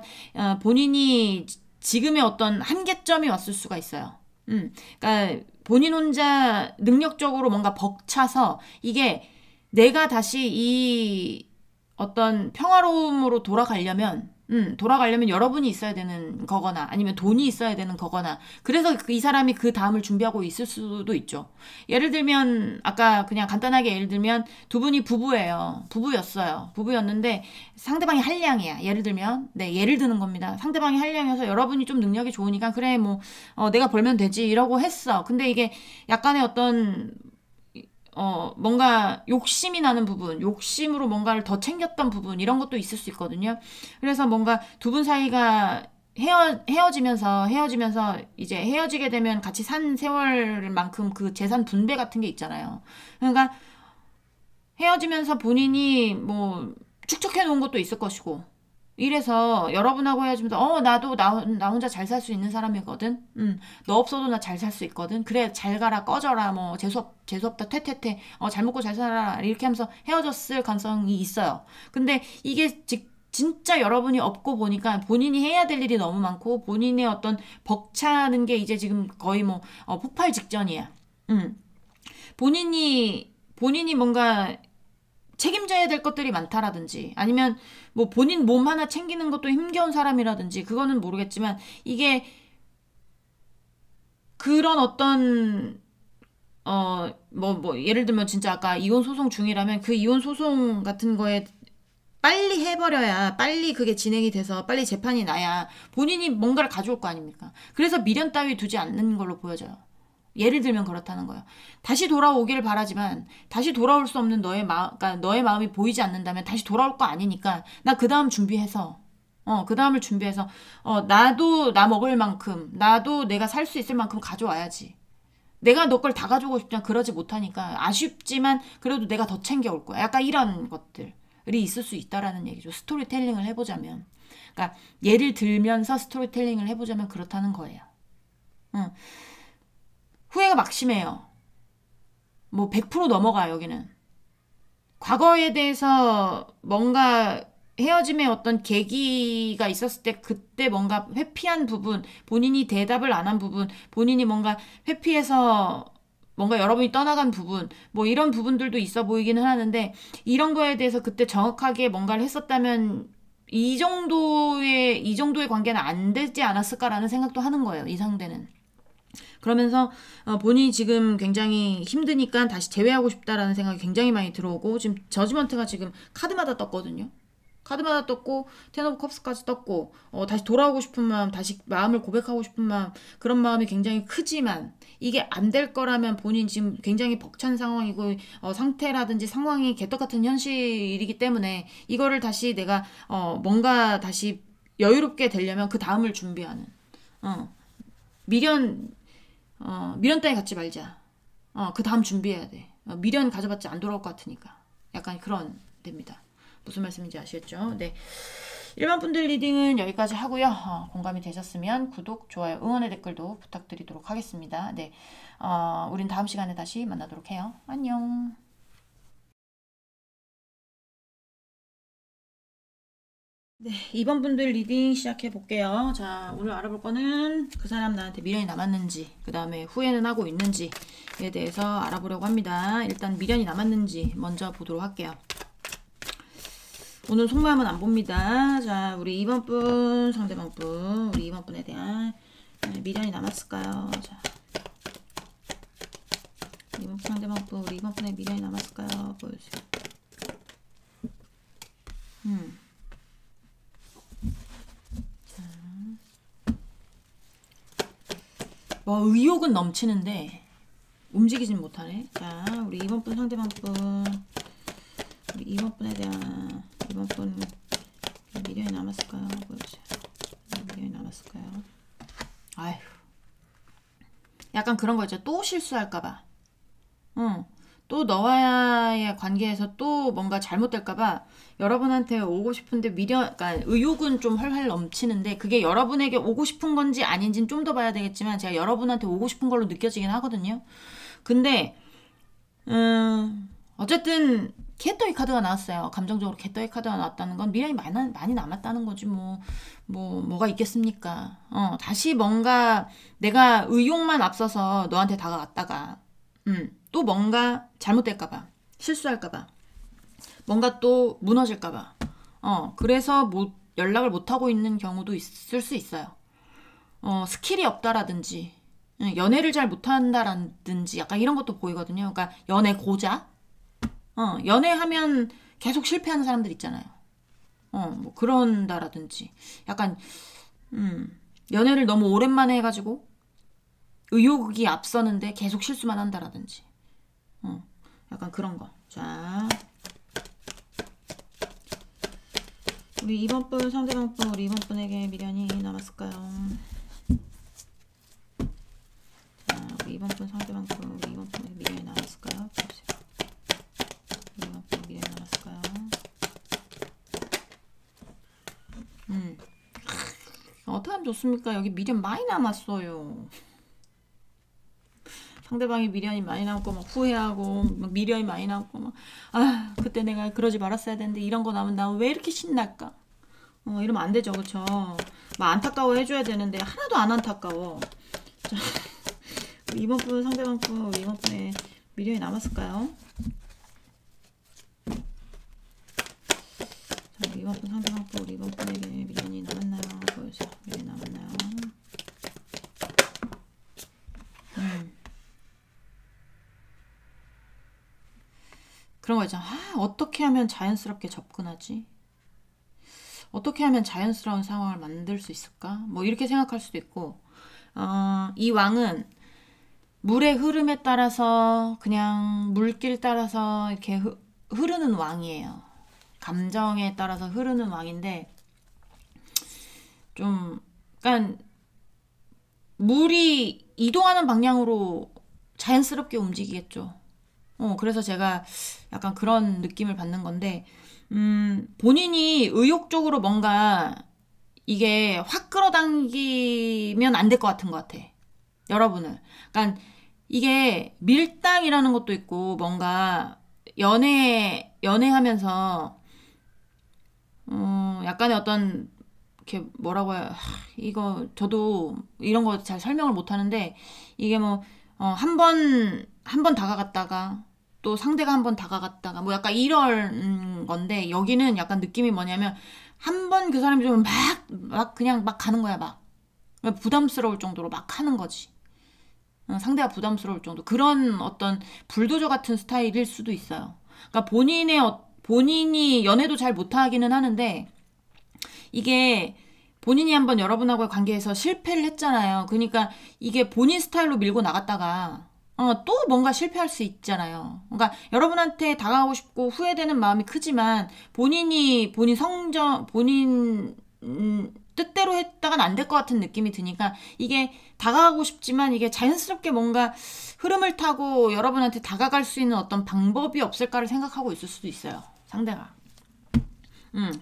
본인이 지금의 어떤 한계점이 왔을 수가 있어요. 그러니까 본인 혼자 능력적으로 뭔가 벅차서 이게 내가 다시 이 어떤 평화로움으로 돌아가려면 여러분이 있어야 되는 거거나 아니면 돈이 있어야 되는 거거나 그래서 이 사람이 그 다음을 준비하고 있을 수도 있죠. 예를 들면 아까 그냥 간단하게 예를 들면 두 분이 부부였어요. 부부였는데 상대방이 한량이야. 예를 들면 예를 드는 겁니다. 상대방이 한량이어서 여러분이 좀 능력이 좋으니까 그래 내가 벌면 되지 이러고 했어. 근데 이게 약간의 어떤 뭔가 욕심이 나는 부분, 욕심으로 뭔가를 더 챙겼던 부분, 이런 것도 있을 수 있거든요. 그래서 뭔가 두 분 사이가 헤어지면서 이제 헤어지게 되면 같이 산 세월만큼 그 재산 분배 같은 게 있잖아요. 그러니까 헤어지면서 본인이 뭐 축적해 놓은 것도 있을 것이고, 이래서 여러분하고 헤어지면서 나도 나 혼자 잘 살 수 있는 사람이거든. 너 없어도 나 잘 살 수 있거든. 그래 잘 가라 꺼져라 뭐 재수없다 퇴퇴퇴 잘 먹고 잘 살아라 이렇게 하면서 헤어졌을 가능성이 있어요. 근데 이게 진짜 여러분이 없고 보니까 본인이 해야 될 일이 너무 많고 본인의 어떤 벅차는 게 이제 지금 거의 뭐 폭발 직전이야. 본인이 뭔가 책임져야 될 것들이 많다라든지 아니면 뭐 본인 몸 하나 챙기는 것도 힘겨운 사람이라든지 그거는 모르겠지만 이게 그런 어떤 예를 들면 진짜 아까 이혼 소송 중이라면 그 이혼 소송 같은 거에 빨리 해버려야 빨리 그게 진행이 돼서 빨리 재판이 나야 본인이 뭔가를 가져올 거 아닙니까? 그래서 미련 따위 두지 않는 걸로 보여져요. 예를 들면 그렇다는 거예요. 다시 돌아오기를 바라지만 다시 돌아올 수 없는 그러니까 너의 마음이 보이지 않는다면 다시 돌아올 거 아니니까 나 그 다음 준비해서 그 다음을 준비해서 나도 나 먹을 만큼 나도 내가 살 수 있을 만큼 가져와야지. 내가 너 걸 다 가져오고 싶지만 그러지 못하니까 아쉽지만 그래도 내가 더 챙겨올 거야. 약간 이런 것들이 있을 수 있다라는 얘기죠. 스토리텔링을 해보자면. 그러니까 예를 들면서 스토리텔링을 해보자면 그렇다는 거예요. 후회가 막심해요. 뭐 100% 넘어가요, 여기는. 과거에 대해서 뭔가 헤어짐의 어떤 계기가 있었을 때 그때 뭔가 회피한 부분, 본인이 대답을 안 한 부분, 본인이 뭔가 회피해서 뭔가 여러분이 떠나간 부분, 뭐 이런 부분들도 있어 보이기는 하는데 이런 거에 대해서 그때 정확하게 뭔가를 했었다면 이 정도의 관계는 안 되지 않았을까라는 생각도 하는 거예요, 이 상대는. 그러면서 본인이 지금 굉장히 힘드니까 다시 재회하고 싶다라는 생각이 굉장히 많이 들어오고 지금 저지먼트가 지금 카드마다 떴거든요. 카드마다 떴고 텐 오브 컵스까지 떴고 다시 돌아오고 싶은 마음, 다시 마음을 고백하고 싶은 마음, 그런 마음이 굉장히 크지만 이게 안 될 거라면 본인 지금 굉장히 벅찬 상황이고 상태라든지 상황이 개떡같은 현실이기 때문에 이거를 다시 내가 뭔가 다시 여유롭게 되려면 그 다음을 준비하는. 미련 따위 갖지 말자. 그 다음 준비해야 돼. 미련 가져봤자 안 돌아올 것 같으니까. 약간 그런 데입니다. 무슨 말씀인지 아시겠죠? 네. 일반 분들 리딩은 여기까지 하고요. 공감이 되셨으면 구독, 좋아요, 응원의 댓글도 부탁드리도록 하겠습니다. 네. 우린 다음 시간에 다시 만나도록 해요. 안녕. 네, 2번 분들 리딩 시작해 볼게요. 자, 오늘 알아볼 거는 그 사람 나한테 미련이 남았는지, 그 다음에 후회는 하고 있는지에 대해서 알아보려고 합니다. 일단 미련이 남았는지 먼저 보도록 할게요. 오늘 속마음은 안 봅니다. 자, 우리 2번 분, 상대방 분, 우리 2번 분에 대한 미련이 남았을까요? 자, 2번 분, 상대방 분, 우리 2번 분에 미련이 남았을까요? 보여주세요. 뭐 의욕은 넘치는데 움직이진 못하네. 자, 우리 2번 분, 상대방 분, 우리 2번 분에 대한 2번 분 미련이 남았을까요? 보여주세요. 미련이 남았을까요? 아휴, 약간 그런 거 있죠. 또 실수할까봐. 또 너와의 관계에서 또 뭔가 잘못될까봐 여러분한테 오고 싶은데 그러니까 의욕은 좀 활활 넘치는데 그게 여러분에게 오고 싶은 건지 아닌지는 좀 더 봐야 되겠지만 제가 여러분한테 오고 싶은 걸로 느껴지긴 하거든요. 근데 어쨌든 개떠이 카드가 나왔어요. 감정적으로 개떠이 카드가 나왔다는 건 미련이 많이 남았다는 거지 뭐가 있겠습니까? 다시 뭔가 내가 의욕만 앞서서 너한테 다가갔다가 또 뭔가 잘못될까봐, 실수할까봐, 뭔가 또 무너질까봐. 그래서 연락을 못하고 있는 경우도 있을 수 있어요. 스킬이 없다라든지, 연애를 잘 못한다라든지, 약간 이런 것도 보이거든요. 그러니까 연애 고자? 연애하면 계속 실패하는 사람들 있잖아요. 뭐 그런다라든지. 약간, 연애를 너무 오랜만에 해가지고, 의욕이 앞서는데 계속 실수만 한다라든지. 약간 그런 거. 자, 우리 2번 분, 상대방 분, 우리 2번 분에게 미련이 남았을까요? 자, 우리 2번 분, 상대방 분, 우리 2번 분에게 미련이 남았을까요? 보세요. 2번 분 미련이 남았을까요? 어떻게 하면 좋습니까? 여기 미련 많이 남았어요. 상대방이 미련이 많이 남고 막 후회하고 막 미련이 많이 남고 막 그때 내가 그러지 말았어야 되는데 이런 거 나오면 나 왜 이렇게 신날까? 이러면 안 되죠, 그쵸? 막 안타까워 해줘야 되는데 하나도 안 안타까워. 자, 2번 분, 상대방 분, 2번 분에 미련이 남았을까요? 자, 2번 분, 상대방 분, 2번 분에게 미련이 남았나요? 보여주세요. 미련이 남았나요? 그런 거 있잖아. 어떻게 하면 자연스럽게 접근하지? 어떻게 하면 자연스러운 상황을 만들 수 있을까? 뭐 이렇게 생각할 수도 있고 이 왕은 물의 흐름에 따라서 그냥 물길 따라서 이렇게 흐르는 왕이에요. 감정에 따라서 흐르는 왕인데 좀 약간 물이 이동하는 방향으로 자연스럽게 움직이겠죠. 그래서 제가 약간 그런 느낌을 받는 건데, 본인이 의욕적으로 뭔가 이게 확 끌어당기면 안 될 것 같은 것 같아. 여러분을. 그러니까 이게 밀당이라는 것도 있고, 뭔가 연애하면서, 약간의 어떤, 이렇게 뭐라고 해야, 이거, 저도 이런 거 잘 설명을 못 하는데, 이게 뭐, 한 번 다가갔다가 또 상대가 한 번 다가갔다가 뭐 약간 이런 건데 여기는 약간 느낌이 뭐냐면 한 번 그 사람이 좀 그냥 막 가는 거야. 막 부담스러울 정도로 막 하는 거지. 상대가 부담스러울 정도. 그런 어떤 불도저 같은 스타일일 수도 있어요. 그러니까 본인이 연애도 잘 못하기는 하는데 이게 본인이 한번 여러분하고의 관계에서 실패를 했잖아요. 그러니까 이게 본인 스타일로 밀고 나갔다가 또 뭔가 실패할 수 있잖아요. 그러니까 여러분한테 다가가고 싶고 후회되는 마음이 크지만 본인 뜻대로 했다간 안 될 것 같은 느낌이 드니까 이게 다가가고 싶지만 이게 자연스럽게 뭔가 흐름을 타고 여러분한테 다가갈 수 있는 어떤 방법이 없을까를 생각하고 있을 수도 있어요. 상대가.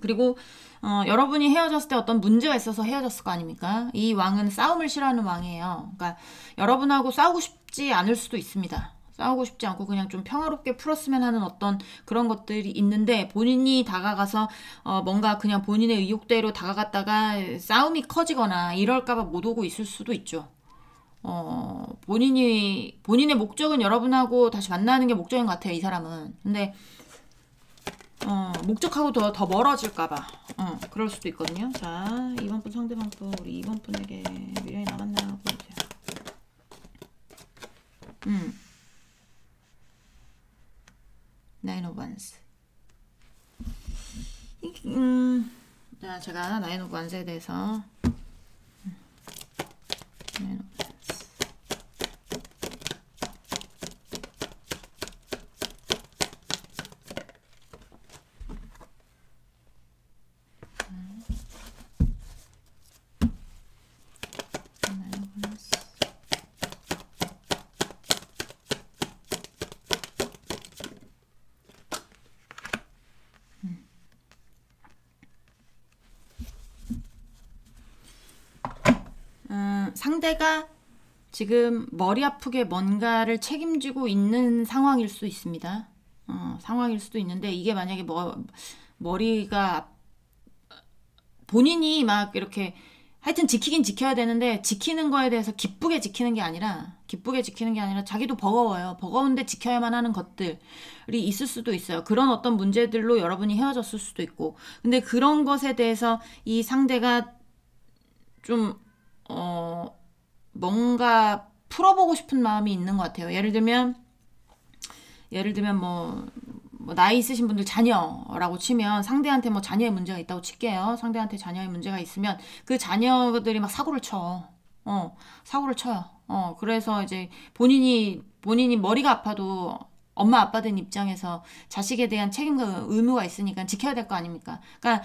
그리고 여러분이 헤어졌을 때 어떤 문제가 있어서 헤어졌을 거 아닙니까? 이 왕은 싸움을 싫어하는 왕이에요. 그러니까 여러분하고 싸우고 싶지 않을 수도 있습니다. 싸우고 싶지 않고 그냥 좀 평화롭게 풀었으면 하는 어떤 그런 것들이 있는데 본인이 다가가서 뭔가 그냥 본인의 의욕대로 다가갔다가 싸움이 커지거나 이럴까봐 못 오고 있을 수도 있죠. 본인의 목적은 여러분하고 다시 만나는 게 목적인 것 같아요, 이 사람은. 근데 목적하고 더 멀어질까봐 그럴 수도 있거든요. 자, 2번 분 상대방 분 우리 2번 분에게 미련이 남았나 보세요. 나인 오브 원스. 자, 제가 나인 오브 원스에 대해서 나인 오브 원스. 상대가 지금 머리 아프게 뭔가를 책임지고 있는 상황일 수 있습니다. 상황일 수도 있는데 이게 만약에 머리가 본인이 막 이렇게 하여튼 지키긴 지켜야 되는데 지키는 거에 대해서 기쁘게 지키는 게 아니라 자기도 버거워요. 버거운데 지켜야만 하는 것들이 있을 수도 있어요. 그런 어떤 문제들로 여러분이 헤어졌을 수도 있고 근데 그런 것에 대해서 이 상대가 좀 뭔가 풀어보고 싶은 마음이 있는 것 같아요. 예를 들면 뭐 나이 있으신 분들 자녀라고 치면 상대한테 뭐 자녀의 문제가 있다고 칠게요. 상대한테 자녀의 문제가 있으면 그 자녀들이 막 사고를 쳐요. 그래서 이제 본인이 머리가 아파도 엄마 아빠 된 입장에서 자식에 대한 책임과 의무가 있으니까 지켜야 될 거 아닙니까? 그러니까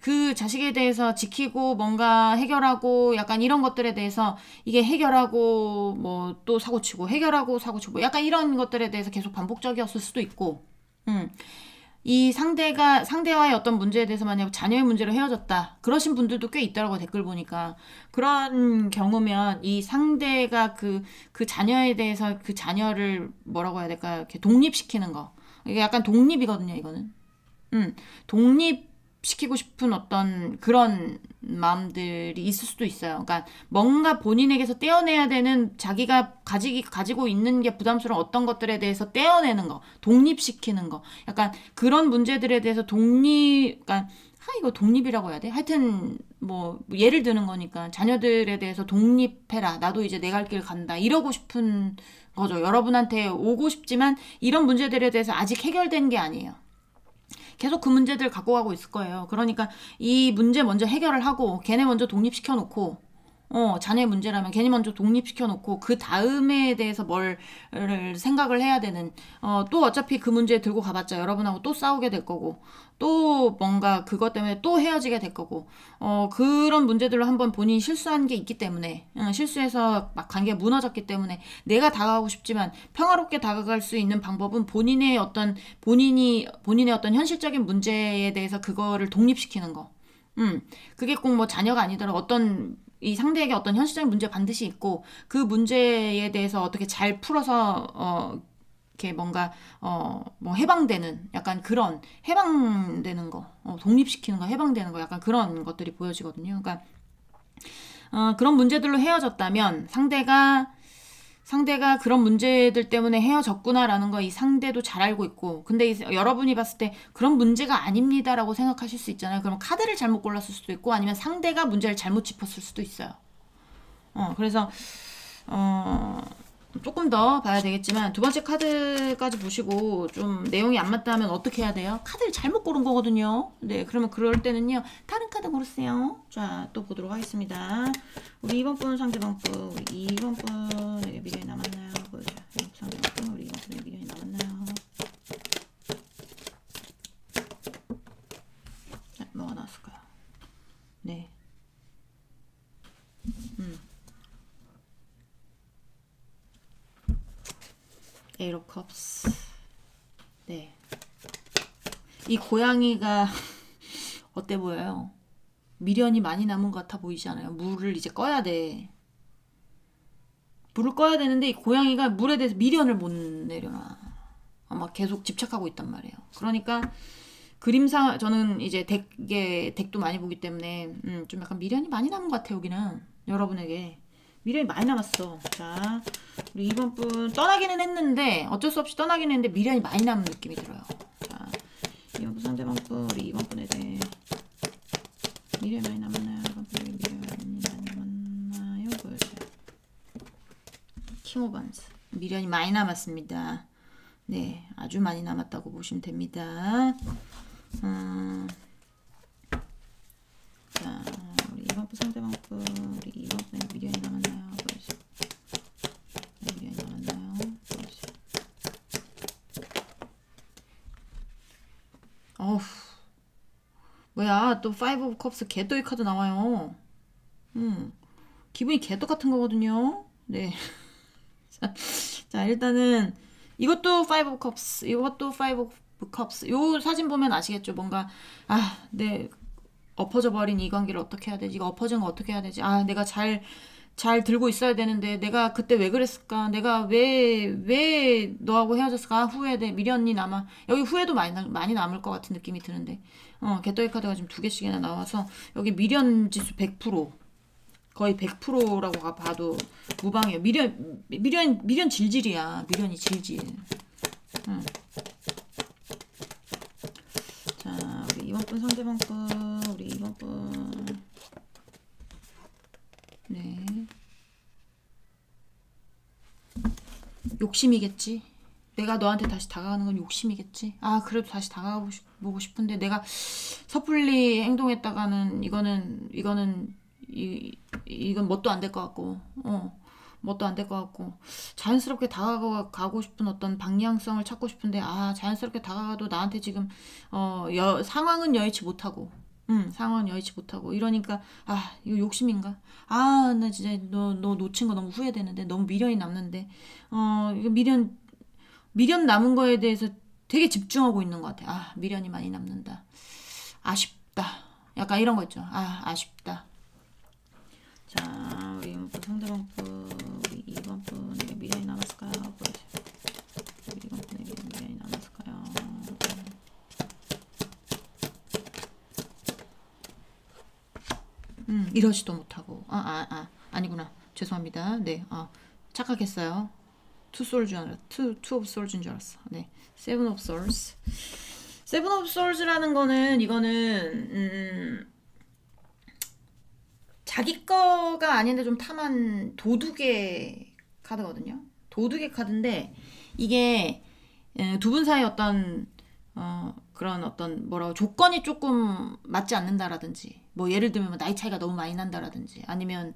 그 자식에 대해서 지키고 뭔가 해결하고 약간 이런 것들에 대해서 이게 해결하고 뭐 또 사고치고 해결하고 사고치고 약간 이런 것들에 대해서 계속 반복적이었을 수도 있고 이 상대와의 어떤 문제에 대해서 만약 자녀의 문제로 헤어졌다 그러신 분들도 꽤 있더라고요. 댓글 보니까 그런 경우면 이 상대가 그 자녀에 대해서 그 자녀를 뭐라고 해야 될까 이렇게 독립시키는 거 이게 약간 독립이거든요. 이거는 독립시키고 싶은 어떤 그런 마음들이 있을 수도 있어요. 그러니까 뭔가 본인에게서 떼어내야 되는 자기가 가지고 있는 게 부담스러운 어떤 것들에 대해서 떼어내는 거, 독립시키는 거. 약간 그런 문제들에 대해서 그러니까 이거 독립이라고 해야 돼? 하여튼 뭐 예를 드는 거니까 자녀들에 대해서 독립해라. 나도 이제 내 갈 길 간다. 이러고 싶은 거죠. 여러분한테 오고 싶지만 이런 문제들에 대해서 아직 해결된 게 아니에요. 계속 그 문제들 갖고 가고 있을 거예요. 그러니까 이 문제 먼저 해결을 하고 걔네 먼저 독립시켜 놓고 자녀의 문제라면 걔네 먼저 독립시켜 놓고 그 다음에 대해서 뭘 생각을 해야 되는 또 어차피 그 문제 들고 가봤자 여러분하고 또 싸우게 될 거고 또 뭔가 그것 때문에 또 헤어지게 될 거고 그런 문제들로 한번 본인이 실수한 게 있기 때문에 실수해서 막 관계가 무너졌기 때문에 내가 다가가고 싶지만 평화롭게 다가갈 수 있는 방법은 본인의 어떤 현실적인 문제에 대해서 그거를 독립시키는 거. 그게 꼭 뭐 자녀가 아니더라도 어떤 이 상대에게 어떤 현실적인 문제 반드시 있고 그 문제에 대해서 어떻게 잘 풀어서 이렇게 뭔가 뭐 해방되는 약간 그런 해방되는 거 독립시키는 거 해방되는 거 약간 그런 것들이 보여지거든요. 그러니까 그런 문제들로 헤어졌다면 상대가 그런 문제들 때문에 헤어졌구나라는 거 이 상대도 잘 알고 있고 근데 여러분이 봤을 때 그런 문제가 아닙니다라고 생각하실 수 있잖아요. 그럼 카드를 잘못 골랐을 수도 있고 아니면 상대가 문제를 잘못 짚었을 수도 있어요. 그래서 조금 더 봐야 되겠지만 두 번째 카드까지 보시고 좀 내용이 안 맞다 하면 어떻게 해야 돼요? 카드를 잘못 고른 거거든요. 네, 그러면 그럴 때는요. 다른 카드 고르세요. 자, 또 보도록 하겠습니다. 우리 2번 분 상대방 분, 우리 2번 분에게 미련이 남았나요? 보여줘요. 상대방 분, 우리 2번 분에게 미련이 남았나요? 자, 뭐가 나왔을까요? 네. Eight of Cups. 네. 이 고양이가 어때 보여요? 미련이 많이 남은 것 같아 보이지 않아요? 물을 이제 꺼야 돼. 물을 꺼야 되는데 이 고양이가 물에 대해서 미련을 못 내려놔. 아마 계속 집착하고 있단 말이에요. 그러니까 그림상 저는 이제 덱도 많이 보기 때문에 좀 약간 미련이 많이 남은 것 같아요. 여기는 여러분에게 미련이 많이 남았어. 자, 우리 이번 분 떠나기는 했는데 어쩔 수 없이 떠나기는 했는데 미련이 많이 남은 느낌이 들어요. 자, 이번 분 상대방 분 우리 이번 분에 대해 미련이 많이 남았나요? 이번 분에게 미련이 많이 남았나요? 보여주세요. 킹 오브 원스. 미련이 많이 남았습니다. 네, 아주 많이 남았다고 보시면 됩니다. 자, 우리 이번 분 상대방 분 우리 이번 분에 미련이 남았나요? 보여주세요. 미련이 남았나요? 보여주세요. 어후, 뭐야, 또 파이브 오브 컵스 개떡이 카드 나와요. 기분이 개떡 같은 거거든요. 네. 자, 일단은 이것도 파이브 오브 컵스, 이것도 파이브 오브 컵스. 요 사진 보면 아시겠죠? 뭔가 네, 엎어져 버린 이 관계를 어떻게 해야 되지? 이거 엎어진 거 어떻게 해야 되지? 내가 잘 들고 있어야 되는데 내가 그때 왜 그랬을까? 내가 왜 너하고 헤어졌을까? 후회돼. 미련이 남아. 여기 후회도 많이 남을 것 같은 느낌이 드는데. 개떡이 카드가 지금 2개씩이나 나와서 여기 미련 지수 100%. 거의 100%라고 봐도 무방해요. 미련 질질이야. 미련이 질질. 자, 우리 이번 분 상대방 분 우리 이번 분 네, 욕심이겠지. 내가 너한테 다시 다가가는 건 욕심이겠지. 그래도 다시 다가가보고 싶은데 내가 섣불리 행동했다가는 이건 뭣도 안 될 것 같고, 뭣도 안 될 것 같고, 자연스럽게 다가가고 싶은 어떤 방향성을 찾고 싶은데, 자연스럽게 다가가도 나한테 지금, 상황은 여의치 못하고, 상황은 여의치 못하고, 이러니까, 이거 욕심인가? 나 진짜 너 놓친 거 너무 후회되는데, 너무 미련이 남는데, 이거 미련 남은 거에 대해서 되게 집중하고 있는 것 같아. 미련이 많이 남는다. 아쉽다. 약간 이런 거 있죠. 아쉽다. 자, 우리 이번 분 상대방 분 우리 이번 분에게 미련이 남았을까요? 보여주세요. 우리 이번 분에게 미련이 남았을까요? 이러지도 못하고 아니구나. 죄송합니다. 네, 착각했어요. 투 오브 솔즈인 줄 알았어. 네, 세븐 오브 솔즈. 세븐 오브 솔즈라는 거는 이거는 자기 거가 아닌데 좀 탐한 도둑의 카드거든요. 도둑의 카드인데 이게 두 분 사이 어떤 그런 어떤 조건이 조금 맞지 않는다라든지 뭐 예를 들면 나이 차이가 너무 많이 난다라든지 아니면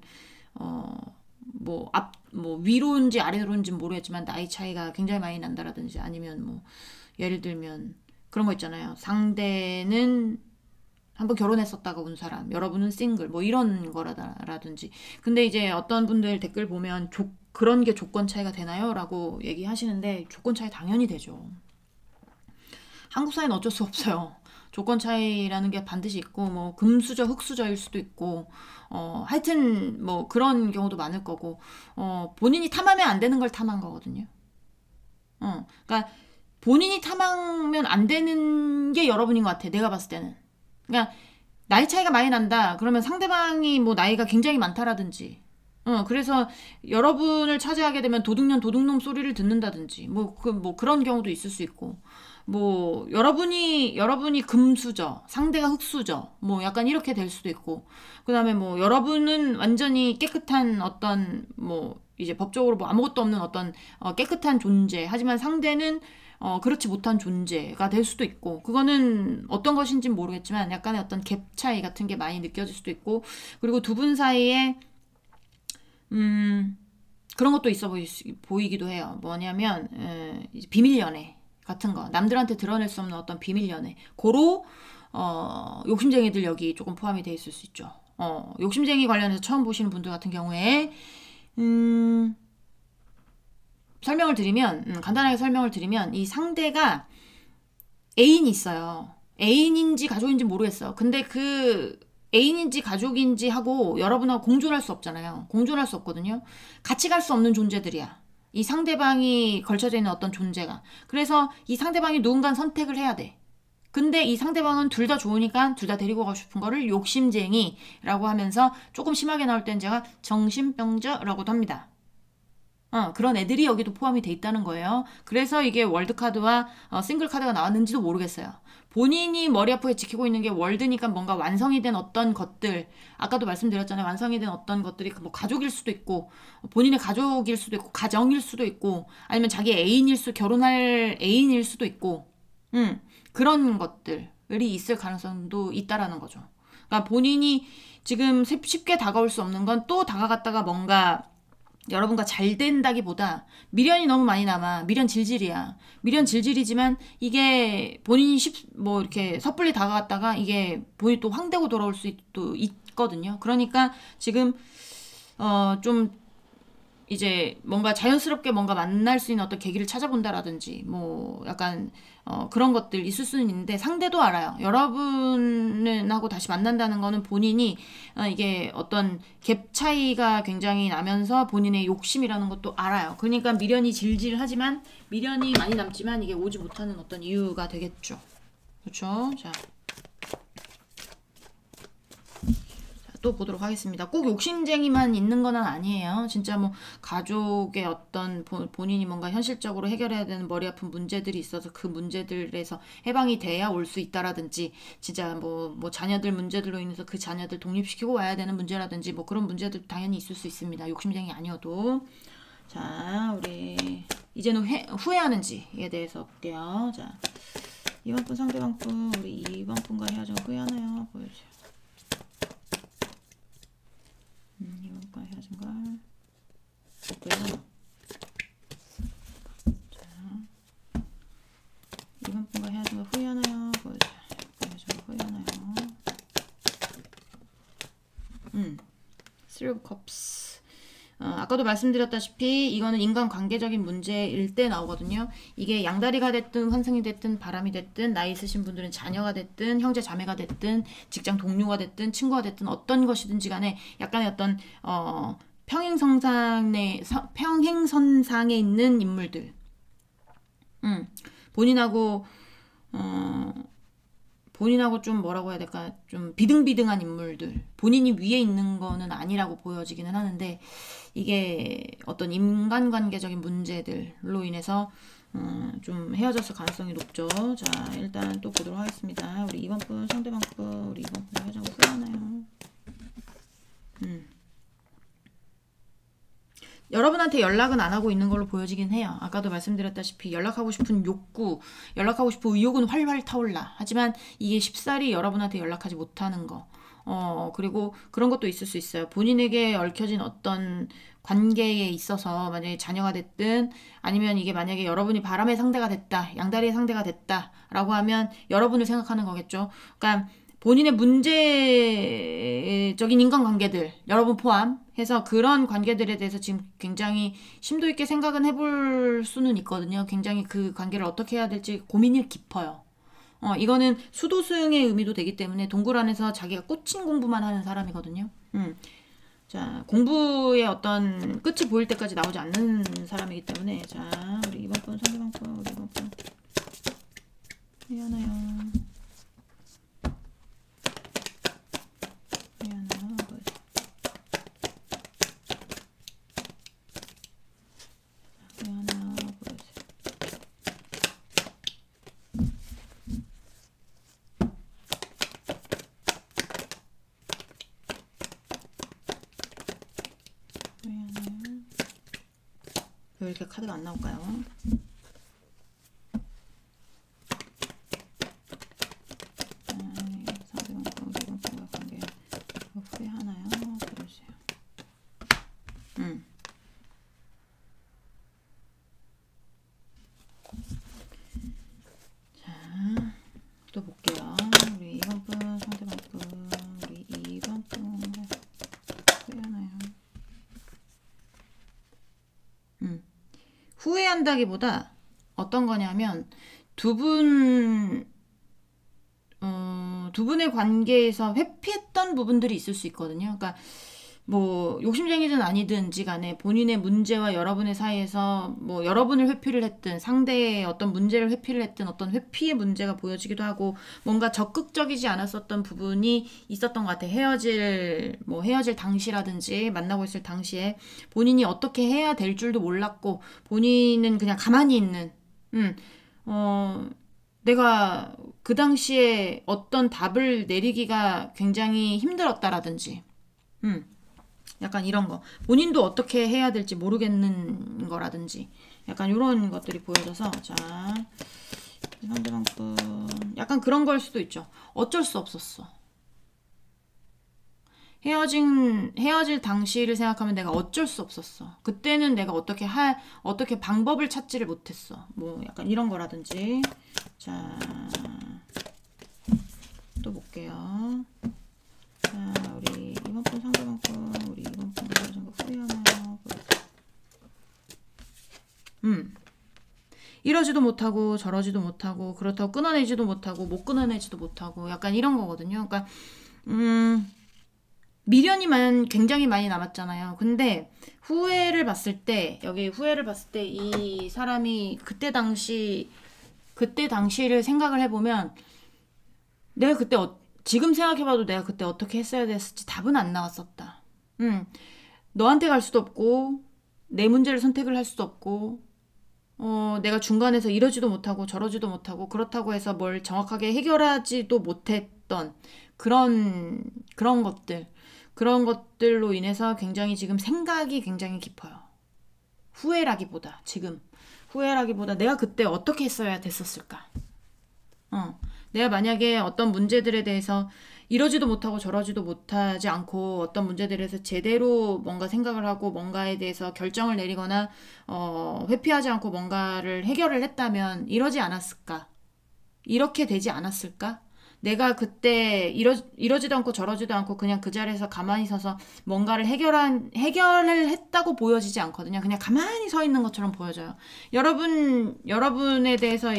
위로인지 아래로인지 모르겠지만 나이 차이가 굉장히 많이 난다라든지 아니면 뭐 예를 들면 그런 거 있잖아요. 상대는 한번 결혼했었다가 온 사람, 여러분은 싱글, 뭐 이런 거라든지. 근데 이제 어떤 분들 댓글 보면 그런 게 조건 차이가 되나요? 라고 얘기하시는데 조건 차이 당연히 되죠. 한국 사회는 어쩔 수 없어요. 조건 차이라는 게 반드시 있고 뭐 금수저, 흑수저일 수도 있고 하여튼 뭐 그런 경우도 많을 거고 본인이 탐하면 안 되는 걸 탐한 거거든요. 그러니까 본인이 탐하면 안 되는 게 여러분인 것 같아. 내가 봤을 때는. 그러니까 나이 차이가 많이 난다. 그러면 상대방이 뭐 나이가 굉장히 많다라든지 그래서 여러분을 차지하게 되면 도둑놈 소리를 듣는다든지 그런 경우도 있을 수 있고 뭐 여러분이 금수저, 상대가 흑수저 뭐 약간 이렇게 될 수도 있고 그다음에 뭐 여러분은 완전히 깨끗한 어떤 뭐 이제 법적으로 뭐 아무것도 없는 어떤 깨끗한 존재 하지만 상대는 그렇지 못한 존재가 될 수도 있고 그거는 어떤 것인지는 모르겠지만 약간의 어떤 갭 차이 같은 게 많이 느껴질 수도 있고 그리고 두 분 사이에 그런 것도 있어 보이기도 해요. 뭐냐면 비밀 연애 같은 거 남들한테 드러낼 수 없는 어떤 비밀 연애 고로 욕심쟁이들 여기 조금 포함이 돼 있을 수 있죠. 욕심쟁이 관련해서 처음 보시는 분들 같은 경우에 설명을 드리면 간단하게 설명을 드리면 이 상대가 애인이 있어요. 애인인지 가족인지 모르겠어. 근데 그 애인인지 가족인지 하고 여러분하고 공존할 수 없잖아요. 공존할 수 없거든요. 같이 갈 수 없는 존재들이야. 이 상대방이 걸쳐져 있는 어떤 존재가. 그래서 이 상대방이 누군가 선택을 해야 돼. 근데 이 상대방은 둘 다 좋으니까 둘 다 데리고 가고 싶은 거를 욕심쟁이라고 하면서 조금 심하게 나올 땐 제가 정신병자라고도 합니다. 그런 애들이 여기도 포함이 돼 있다는 거예요. 그래서 이게 월드카드와 싱글카드가 나왔는지도 모르겠어요. 본인이 머리 아프게 지키고 있는 게 월드니까 뭔가 완성이 된 어떤 것들, 아까도 말씀드렸잖아요. 완성이 된 어떤 것들이 뭐 가족일 수도 있고, 본인의 가족일 수도 있고, 가정일 수도 있고, 아니면 자기 애인일 결혼할 애인일 수도 있고, 그런 것들이 있을 가능성도 있다라는 거죠. 그러니까 본인이 지금 쉽게 다가올 수 없는 건 또 다가갔다가 뭔가 여러분과 잘 된다기보다 미련이 너무 많이 남아. 미련 질질이야. 미련 질질이지만 이게 본인이 뭐 이렇게 섣불리 다가갔다가 이게 본인이 또 황되고 돌아올 수도 있거든요. 그러니까 지금 좀 이제 뭔가 자연스럽게 뭔가 만날 수 있는 어떤 계기를 찾아본다라든지 뭐 약간 그런 것들 있을 수는 있는데 상대도 알아요. 여러분하고 다시 만난다는 거는 본인이 이게 어떤 갭 차이가 굉장히 나면서 본인의 욕심이라는 것도 알아요. 그러니까 미련이 질질하지만 미련이 많이 남지만 이게 오지 못하는 어떤 이유가 되겠죠. 그렇죠? 자. 또 보도록 하겠습니다. 꼭 욕심쟁이만 있는 건 아니에요. 진짜 뭐 가족의 어떤 본인이 뭔가 현실적으로 해결해야 되는 머리 아픈 문제들이 있어서 그 문제들에서 해방이 돼야 올 수 있다라든지 진짜 뭐 자녀들 문제들로 인해서 그 자녀들 독립시키고 와야 되는 문제라든지 뭐 그런 문제도 당연히 있을 수 있습니다. 욕심쟁이 아니어도. 자, 우리 이제는 후회하는지에 대해서 볼게요. 자, 이번 분 상대방 분 우리 이번 분과 헤어져 후회하나요? 보여주세요. 이번과 헤어진 걸 볼게요. 자, 이번 분과 헤어진 걸 후회하나요? 보여줘요. 헤어진 걸 후회하나요? Three of Cups. 아까도 말씀드렸다시피 이거는 인간관계적인 문제일 때 나오거든요. 이게 양다리가 됐든 환승이 됐든 바람이 됐든 나이 있으신 분들은 자녀가 됐든 형제 자매가 됐든 직장 동료가 됐든 친구가 됐든 어떤 것이든지 간에 약간의 어떤 평행선상에 있는 인물들. 본인하고 좀 뭐라고 해야 될까? 좀 비등비등한 인물들. 본인이 위에 있는 거는 아니라고 보여지기는 하는데 이게 어떤 인간관계적인 문제들로 인해서 좀 헤어졌을 가능성이 높죠. 자, 일단 또 보도록 하겠습니다. 우리 이번 분 상대방 분 우리 이번 분 헤어져서 후회하나요? 여러분한테 연락은 안 하고 있는 걸로 보여지긴 해요. 아까도 말씀드렸다시피 연락하고 싶은 욕구, 연락하고 싶은 의욕은 활활 타올라. 하지만 이게 쉽사리 여러분한테 연락하지 못하는 거. 그리고 그런 것도 있을 수 있어요. 본인에게 얽혀진 어떤 관계에 있어서 만약에 자녀가 됐든 아니면 이게 만약에 여러분이 바람의 상대가 됐다, 양다리의 상대가 됐다라고 하면 여러분을 생각하는 거겠죠. 그러니까 본인의 문제적인 인간관계들, 여러분 포함해서 그런 관계들에 대해서 지금 굉장히 심도 있게 생각은 해볼 수는 있거든요. 굉장히 그 관계를 어떻게 해야 될지 고민이 깊어요. 이거는 수도승의 의미도 되기 때문에 동굴 안에서 자기가 꽂힌 공부만 하는 사람이거든요. 자, 공부의 어떤 끝이 보일 때까지 나오지 않는 사람이기 때문에 자, 우리 이번 분 상대방 분 우리 이번 분 미안해요. 왜 이렇게 카드가 안 나올까요? 상대방 관계 후회하나요? 보여주세요. 자, 또 볼게요. 우리 이번 분 상대방 분 우리 이번 분 후회하나요? 후회한다기보다 어떤 거냐면 두 분의 관계에서 회피했던 부분들이 있을 수 있거든요. 그러니까 뭐 욕심쟁이든 아니든지 간에 본인의 문제와 여러분의 사이에서 뭐 여러분을 회피를 했든 상대의 어떤 문제를 회피를 했든 어떤 회피의 문제가 보여지기도 하고 뭔가 적극적이지 않았었던 부분이 있었던 것 같아요. 헤어질 당시라든지 만나고 있을 당시에 본인이 어떻게 해야 될 줄도 몰랐고 본인은 그냥 가만히 있는 내가 그 당시에 어떤 답을 내리기가 굉장히 힘들었다라든지 약간 이런 거. 본인도 어떻게 해야 될지 모르겠는 거라든지 약간 이런 것들이 보여져서 자, 상대방분 약간 그런 걸 수도 있죠. 어쩔 수 없었어. 헤어질 당시를 생각하면 내가 어쩔 수 없었어. 그때는 내가 어떻게 방법을 찾지를 못했어. 뭐 약간 이런 거라든지. 자, 또 볼게요. 자, 우리 이번 분 상대방 분, 우리 이번 분 헤어진 거 후회하나요? 이러지도 못하고 저러지도 못하고 그렇다고 끊어내지도 못하고 못 끊어내지도 못하고 약간 이런 거거든요. 그러니까 미련이 굉장히 많이 남았잖아요. 근데 후회를 봤을 때 이 사람이 그때 당시를 생각을 해보면 내가 그때 지금 생각해봐도 내가 그때 어떻게 했어야 됐을지 답은 안 나왔었다. 너한테 갈 수도 없고 내 문제를 선택을 할 수도 없고 내가 중간에서 이러지도 못하고 저러지도 못하고 그렇다고 해서 뭘 정확하게 해결하지도 못했던 그런 것들로 인해서 굉장히 지금 생각이 굉장히 깊어요. 후회라기보다 내가 그때 어떻게 했어야 됐었을까? 내가 만약에 어떤 문제들에 대해서 이러지도 못하고 저러지도 못하지 않고 어떤 문제들에 대해서 제대로 뭔가 생각을 하고 뭔가에 대해서 결정을 내리거나 회피하지 않고 뭔가를 해결을 했다면 이러지 않았을까? 이렇게 되지 않았을까? 내가 그때 이러지도 않고 저러지도 않고 그냥 그 자리에서 가만히 서서 뭔가를 해결을 했다고 보여지지 않거든요. 그냥 가만히 서 있는 것처럼 보여져요. 여러분에 대해서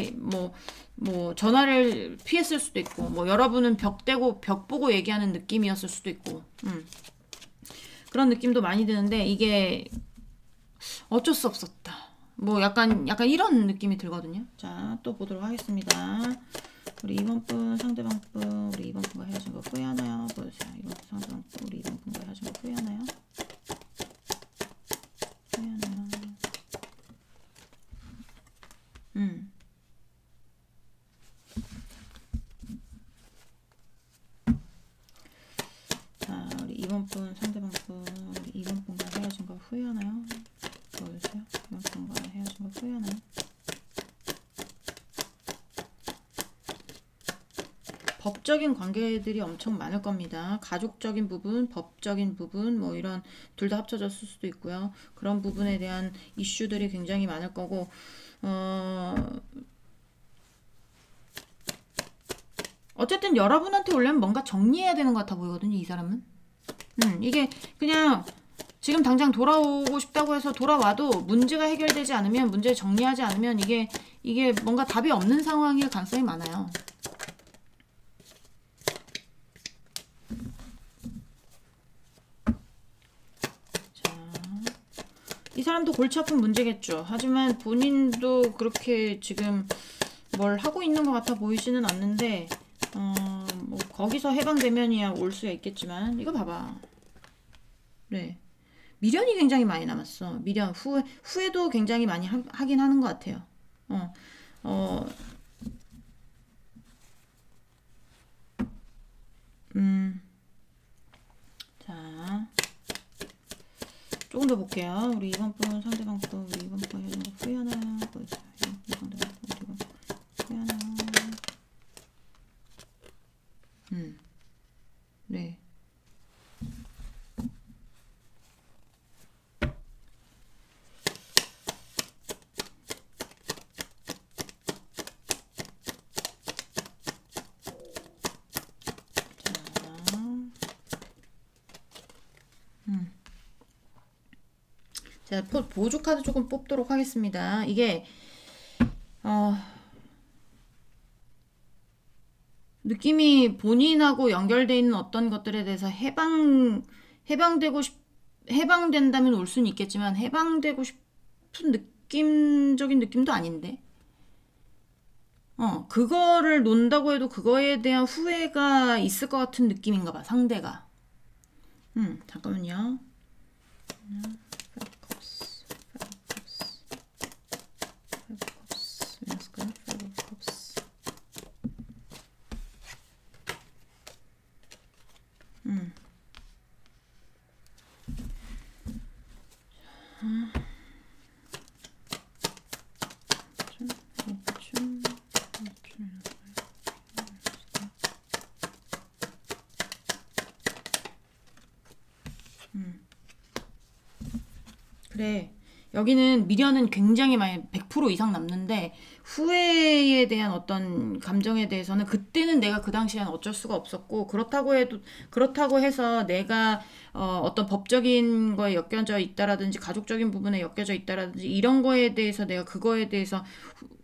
뭐 전화를 피했을 수도 있고 뭐 여러분은 벽 보고 얘기하는 느낌이었을 수도 있고 그런 느낌도 많이 드는데 이게 어쩔 수 없었다. 뭐 약간 이런 느낌이 들거든요. 자, 또 보도록 하겠습니다. 우리 이번 분 상대방 분 우리 이번 분과 헤어진 거 후회하나요? 보여주세요. 이번 분 상대방 분 우리 이번 분과 헤어진 거 후회하나요? 자, 우리 이번 분 상대방 분 우리 이번 분과 헤어진 거 후회하나요? 보여주세요. 이번 분과 헤어진 거 후회하나요? 법적인 관계들이 엄청 많을 겁니다. 가족적인 부분, 법적인 부분, 뭐 이런 둘 다 합쳐졌을 수도 있고요. 그런 부분에 대한 이슈들이 굉장히 많을 거고, 어쨌든 여러분한테 오려면 뭔가 정리해야 되는 것 같아 보이거든요, 이 사람은. 이게 그냥 지금 당장 돌아오고 싶다고 해서 돌아와도 문제가 해결되지 않으면, 문제를 정리하지 않으면 이게 뭔가 답이 없는 상황일 가능성이 많아요. 이 사람도 골치 아픈 문제겠죠. 하지만 본인도 그렇게 지금 뭘 하고 있는 것 같아 보이지는 않는데 뭐 거기서 해방되면이야 올 수가 있겠지만 이거 봐봐. 네, 미련이 굉장히 많이 남았어. 미련 후회도 굉장히 많이 하긴 하는 것 같아요. 자, 조금 더 볼게요. 우리 이번 분 상대방 분 우리 이번 분 헤어진 거 후회하나요? 보여주세요. 이번 상대방 분 우리 이번 후회하나요? 네. 제가 보조 카드 조금 뽑도록 하겠습니다. 이게 느낌이 본인하고 연결되어 있는 어떤 것들에 대해서 해방된다면 올 수는 있겠지만 해방되고 싶은 느낌적인 느낌도 아닌데. 그거를 논다고 해도 그거에 대한 후회가 있을 것 같은 느낌인가 봐, 상대가. 잠깐만요. 그래. 여기는 미련은 굉장히 많이 100% 이상 남는데 후회에 대한 어떤 감정에 대해서는 그때는 내가 그 당시에는 어쩔 수가 없었고 그렇다고 해서 내가 어떤 법적인 거에 엮여져 있다라든지 가족적인 부분에 엮여져 있다라든지 이런 거에 대해서 내가 그거에 대해서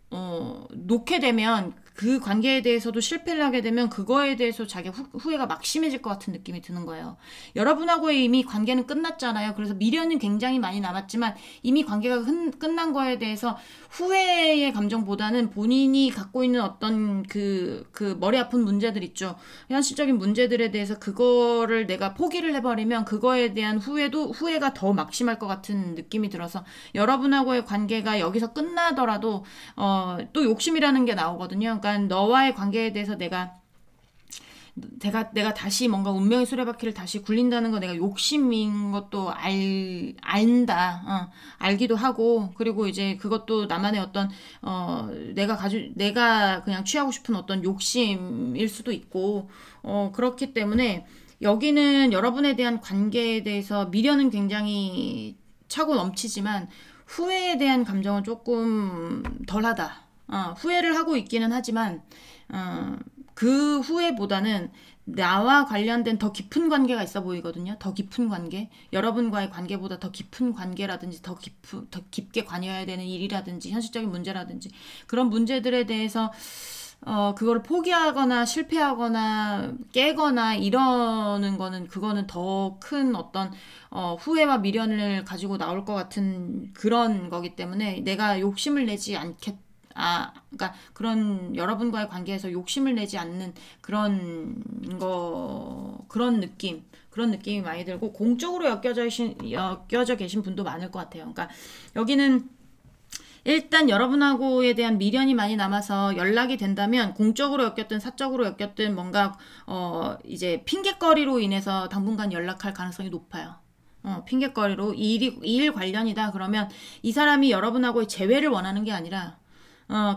놓게 되면 그 관계에 대해서도 실패를 하게 되면 그거에 대해서 자기 후회가 막심해질 것 같은 느낌이 드는 거예요. 여러분하고의 이미 관계는 끝났잖아요. 그래서 미련은 굉장히 많이 남았지만 이미 관계가 끝난 거에 대해서 후회의 감정보다는 본인이 갖고 있는 어떤 그 머리 아픈 문제들 있죠. 현실적인 문제들에 대해서 그거를 내가 포기를 해버리면 그거에 대한 후회가 더 막심할 것 같은 느낌이 들어서 여러분하고의 관계가 여기서 끝나더라도 또 욕심이라는 게 나오거든요. 그러니까 너와의 관계에 대해서 내가 다시 뭔가 운명의 수레바퀴를 다시 굴린다는 거 내가 욕심인 것도 안다. 알기도 하고 그리고 이제 그것도 나만의 어떤 내가 그냥 취하고 싶은 어떤 욕심일 수도 있고 그렇기 때문에 여기는 여러분에 대한 관계에 대해서 미련은 굉장히 차고 넘치지만 후회에 대한 감정은 조금 덜하다. 후회를 하고 있기는 하지만 그 후회보다는 나와 관련된 더 깊은 관계가 있어 보이거든요. 더 깊은 관계. 여러분과의 관계보다 더 깊은 관계라든지 더 깊게 관여해야 되는 일이라든지 현실적인 문제라든지 그런 문제들에 대해서 그거를 포기하거나 실패하거나 깨거나 이러는 거는 그거는 더 큰 어떤 후회와 미련을 가지고 나올 것 같은 그런 거기 때문에 내가 욕심을 내지 그러니까 그런 여러분과의 관계에서 욕심을 내지 않는 그런 느낌이 많이 들고 공적으로 엮여져 계신 분도 많을 것 같아요. 그러니까 여기는 일단 여러분하고에 대한 미련이 많이 남아서 연락이 된다면 공적으로 엮였든 사적으로 엮였든 뭔가 이제 핑곗거리로 인해서 당분간 연락할 가능성이 높아요. 핑곗거리로 일 관련이다 그러면 이 사람이 여러분하고의 재회를 원하는 게 아니라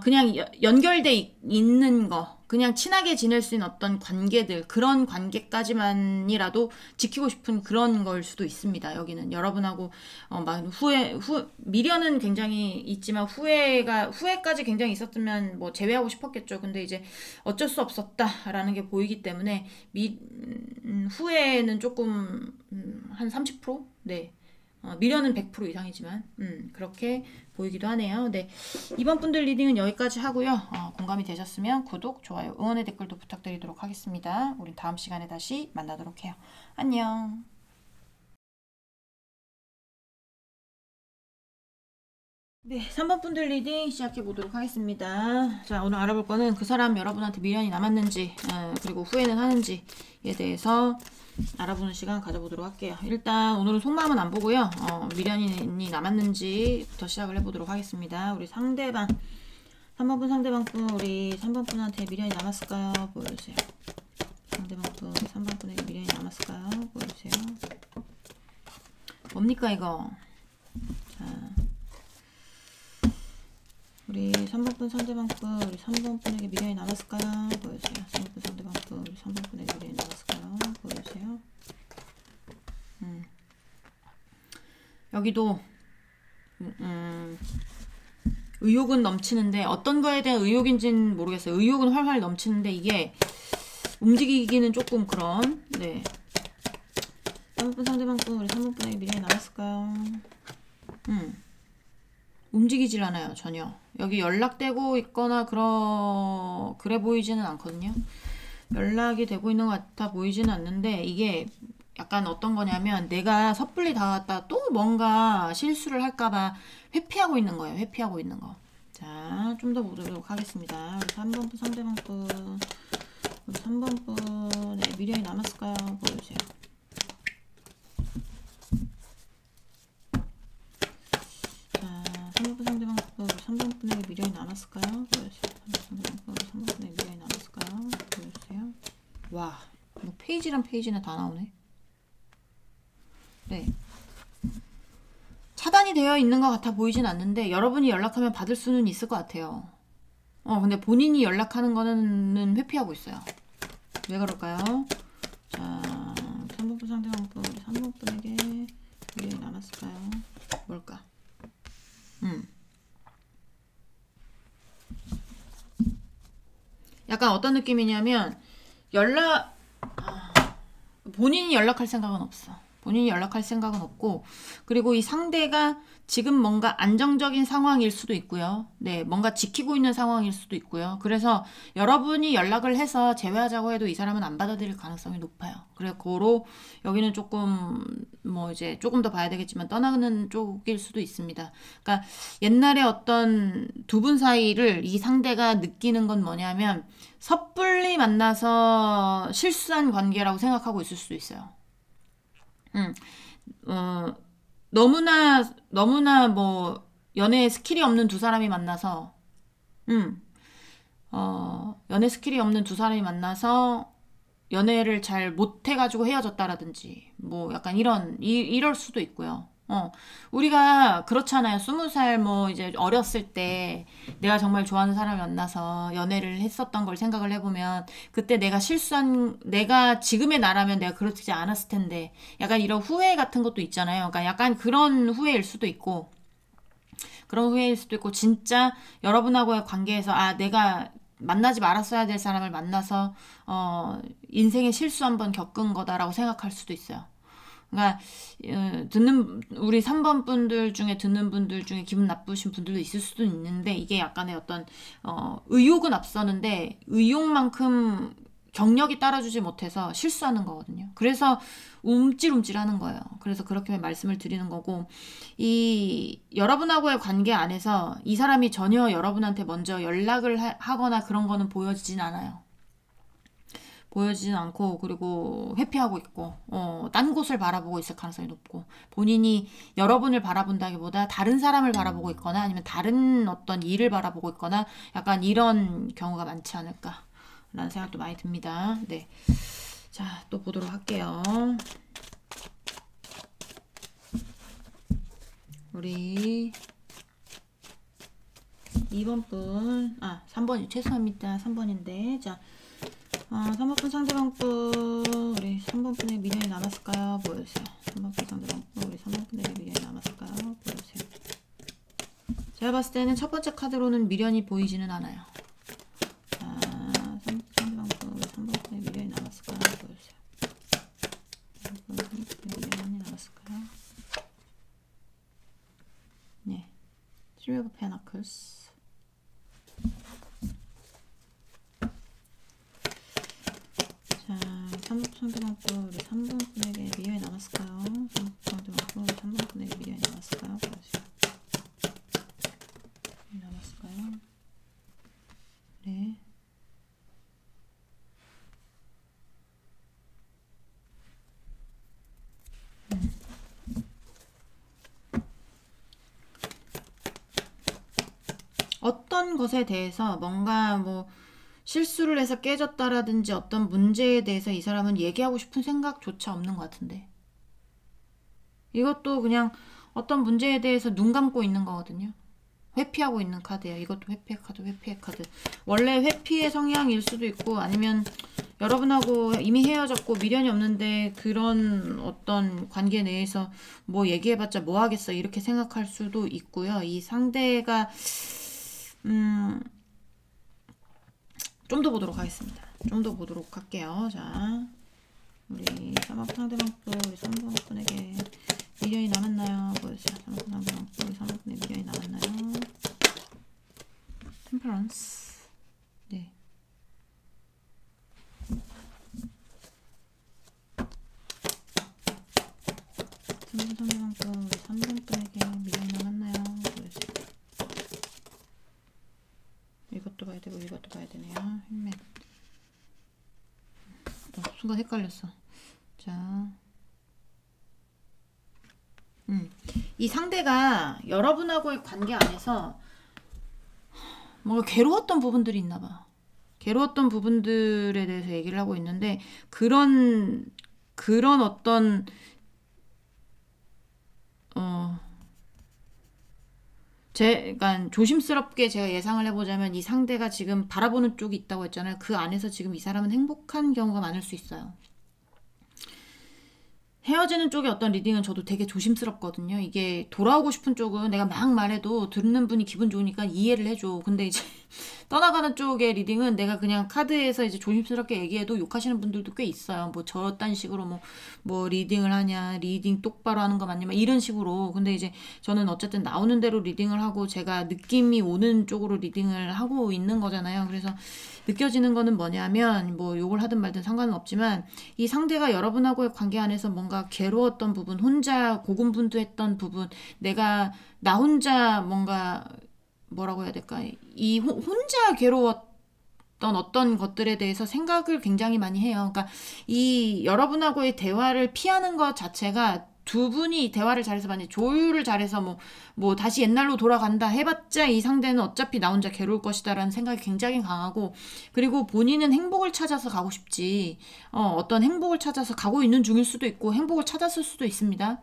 그냥 연결돼 있는 거, 그냥 친하게 지낼 수 있는 어떤 관계들, 그런 관계까지만이라도 지키고 싶은 그런 걸 수도 있습니다. 여기는 여러분하고 막 미련은 굉장히 있지만 후회까지 굉장히 있었으면 뭐 제외하고 싶었겠죠. 근데 이제 어쩔 수 없었다라는 게 보이기 때문에 후회는 조금 한 30%? 네. 미련은 100% 이상이지만 그렇게 보이기도 하네요. 네, 이번 분들 리딩은 여기까지 하고요. 공감이 되셨으면 구독, 좋아요, 응원의 댓글도 부탁드리도록 하겠습니다. 우리 다음 시간에 다시 만나도록 해요. 안녕. 네, 3번 분들 리딩 시작해 보도록 하겠습니다. 자, 오늘 알아볼 거는 그 사람 여러분한테 미련이 남았는지 그리고 후회는 하는지에 대해서 알아보는 시간 가져보도록 할게요. 일단 오늘은 속마음은 안 보고요. 미련이 남았는지부터 시작을 해보도록 하겠습니다. 우리 상대방 3번 분 상대방 분 우리 3번 분한테 미련이 남았을까요? 보여주세요. 상대방 분 3번 분에게 미련이 남았을까요? 보여주세요. 뭡니까 이거? 자, 우리 3번 분 상대방 분 우리 3번 분에게 미련이 남았을까요? 보여주세요. 3번 분 상대방 분 우리 3번 분에게 미련이 남았을까요? 보여주세요. 여기도 의욕은 넘치는데 어떤 거에 대한 의욕인지는 모르겠어요. 의욕은 활활 넘치는데 이게 움직이기는 조금 그런. 네. 3번 분 상대방 분 우리 3번 분에게 미련이 남았을까요? 움직이질 않아요. 전혀. 여기 연락되고 있거나 그래 보이지는 않거든요. 연락이 되고 있는 것 같아 보이지는 않는데, 이게 약간 어떤 거냐면 내가 섣불리 다가갔다 또 뭔가 실수를 할까봐 회피하고 있는 거예요. 회피하고 있는 거. 자, 좀 더 보도록 하겠습니다. 우리 3번 분 상대방 분, 우리 3번 분의 미련이 남았을까요? 보여주세요. 자, 3번 분 상대방 분, 우리 3번 분에게 미련이 남았을까요? 보여주세요. 3번 분에게 미련이 남았을까요? 보여주세요. 와, 뭐 페이지란 페이지나 다 나오네. 네. 차단이 되어 있는 것 같아 보이진 않는데 여러분이 연락하면 받을 수는 있을 것 같아요. 근데 본인이 연락하는 거는 회피하고 있어요. 왜 그럴까요? 자, 3번 분 상대방 분, 3번 분에게 미련이 남았을까요? 뭘까? 약간 어떤 느낌이냐면 본인이 연락할 생각은 없어. 본인이 연락할 생각은 없고, 그리고 이 상대가 지금 뭔가 안정적인 상황일 수도 있고요. 네, 뭔가 지키고 있는 상황일 수도 있고요. 그래서 여러분이 연락을 해서 제외하자고 해도 이 사람은 안 받아들일 가능성이 높아요. 그래서 고로 여기는 조금 뭐 이제 조금 더 봐야 되겠지만 떠나는 쪽일 수도 있습니다. 그러니까 옛날에 어떤 두 분 사이를 이 상대가 느끼는 건 뭐냐면 섣불리 만나서 실수한 관계라고 생각하고 있을 수도 있어요. 너무나 뭐 연애에 스킬이 없는 두 사람이 만나서 연애 스킬이 없는 두 사람이 만나서 연애를 잘 못해가지고 헤어졌다라든지 뭐 약간 이럴 수도 있고요. 우리가 그렇잖아요. 20살 뭐 이제 어렸을 때 내가 정말 좋아하는 사람을 만나서 연애를 했었던 걸 생각을 해보면 그때 내가 지금의 나라면 내가 그렇지 않았을 텐데 약간 이런 후회 같은 것도 있잖아요. 그러니까 약간 그런 후회일 수도 있고 진짜 여러분하고의 관계에서 내가 만나지 말았어야 될 사람을 만나서 인생의 실수 한번 겪은 거다라고 생각할 수도 있어요. 그러니까 우리 3번 분들 중에 듣는 분들 중에 기분 나쁘신 분들도 있을 수도 있는데 이게 약간의 어떤 의욕은 앞서는데 의욕만큼 경력이 따라주지 못해서 실수하는 거거든요. 그래서 움찔움찔하는 거예요. 그래서 그렇게 말씀을 드리는 거고, 이 여러분하고의 관계 안에서 이 사람이 전혀 여러분한테 먼저 연락을 하거나 그런 거는 보여지진 않아요. 보여지진 않고, 그리고 회피하고 있고, 딴 곳을 바라보고 있을 가능성이 높고, 본인이 여러분을 바라본다기보다 다른 사람을 바라보고 있거나 아니면 다른 어떤 일을 바라보고 있거나 약간 이런 경우가 많지 않을까 라는 생각도 많이 듭니다. 네. 자, 또 보도록 할게요. 우리 2번 분, 3번, 죄송합니다. 3번인데, 자, 3번 분 상대방 분, 우리 3번 분의 미련이 남았을까요? 보여주세요. 3번 분 상대방 분, 우리 3번 분에게 미련이 남았을까요? 보여주세요. 제가 봤을 때는 첫 번째 카드로는 미련이 보이지는 않아요. 자, 3번 상대방 분, 우리 3번 분의 미련이 남았을까요? 보여주세요. 3번 분의 미련이 남았을까요? 네. 3 of Pentacles. 자, 3번 상대방 분, 우리 3번 분에게 미련이 남았을까요? 3번 상대방 분, 우리 3번 분에게 미련이 남았을까요? 보여주세요. 미련이 남았을까요? 네. 어떤 것에 대해서 뭔가 뭐 실수를 해서 깨졌다라든지 어떤 문제에 대해서 이 사람은 얘기하고 싶은 생각조차 없는 것 같은데, 이것도 그냥 어떤 문제에 대해서 눈 감고 있는 거거든요. 회피하고 있는 카드예요. 이것도 회피의 카드. 원래 회피의 성향일 수도 있고 아니면 여러분하고 이미 헤어졌고 미련이 없는데 그런 어떤 관계 내에서 뭐 얘기해봤자 뭐 하겠어 이렇게 생각할 수도 있고요. 이 상대가 좀 더 보도록 하겠습니다. 좀 더 보도록 할게요. 자, 우리 3번 상대방 분, 우리 3번 분에게 미련이 남았나요? 보여주세요. 3번분의 미련이 남았나요? 템퍼런스. 네. 상대방분 3번분에게 미련이 남았나요? 보여주세요. 이것도 봐야 되고 이것도 봐야 되네요. 헬멧. 순간 헷갈렸어. 자, 이 상대가 여러분하고의 관계 안에서 뭔가 괴로웠던 부분들이 있나 봐. 괴로웠던 부분들에 대해서 얘기를 하고 있는데 그런 어떤 그러니까 조심스럽게 제가 예상을 해보자면 이 상대가 지금 바라보는 쪽이 있다고 했잖아요. 그 안에서 지금 이 사람은 행복한 경우가 많을 수 있어요. 헤어지는 쪽의 어떤 리딩은 저도 되게 조심스럽거든요. 이게 돌아오고 싶은 쪽은 내가 막 말해도 듣는 분이 기분 좋으니까 이해를 해줘. 근데 이제 떠나가는 쪽의 리딩은 내가 그냥 카드에서 이제 조심스럽게 얘기해도 욕하시는 분들도 꽤 있어요. 뭐 저딴 식으로 뭐 리딩을 하냐, 리딩 똑바로 하는 거 맞냐, 이런 식으로. 근데 이제 저는 어쨌든 나오는 대로 리딩을 하고 제가 느낌이 오는 쪽으로 리딩을 하고 있는 거잖아요. 그래서 느껴지는 거는 뭐냐면 뭐 욕을 하든 말든 상관은 없지만 이 상대가 여러분하고의 관계 안에서 뭔가 괴로웠던 부분, 혼자 고군분투했던 부분, 나 혼자 뭔가 뭐라고 해야 될까? 이 혼자 괴로웠던 어떤 것들에 대해서 생각을 굉장히 많이 해요. 그러니까 이 여러분하고의 대화를 피하는 것 자체가 두 분이 대화를 잘해서 만약 조율을 잘해서 뭐 다시 옛날로 돌아간다 해봤자 이 상대는 어차피 나 혼자 괴로울 것이다라는 생각이 굉장히 강하고 그리고 본인은 행복을 찾아서 가고 싶지 어떤 행복을 찾아서 가고 있는 중일 수도 있고 행복을 찾았을 수도 있습니다.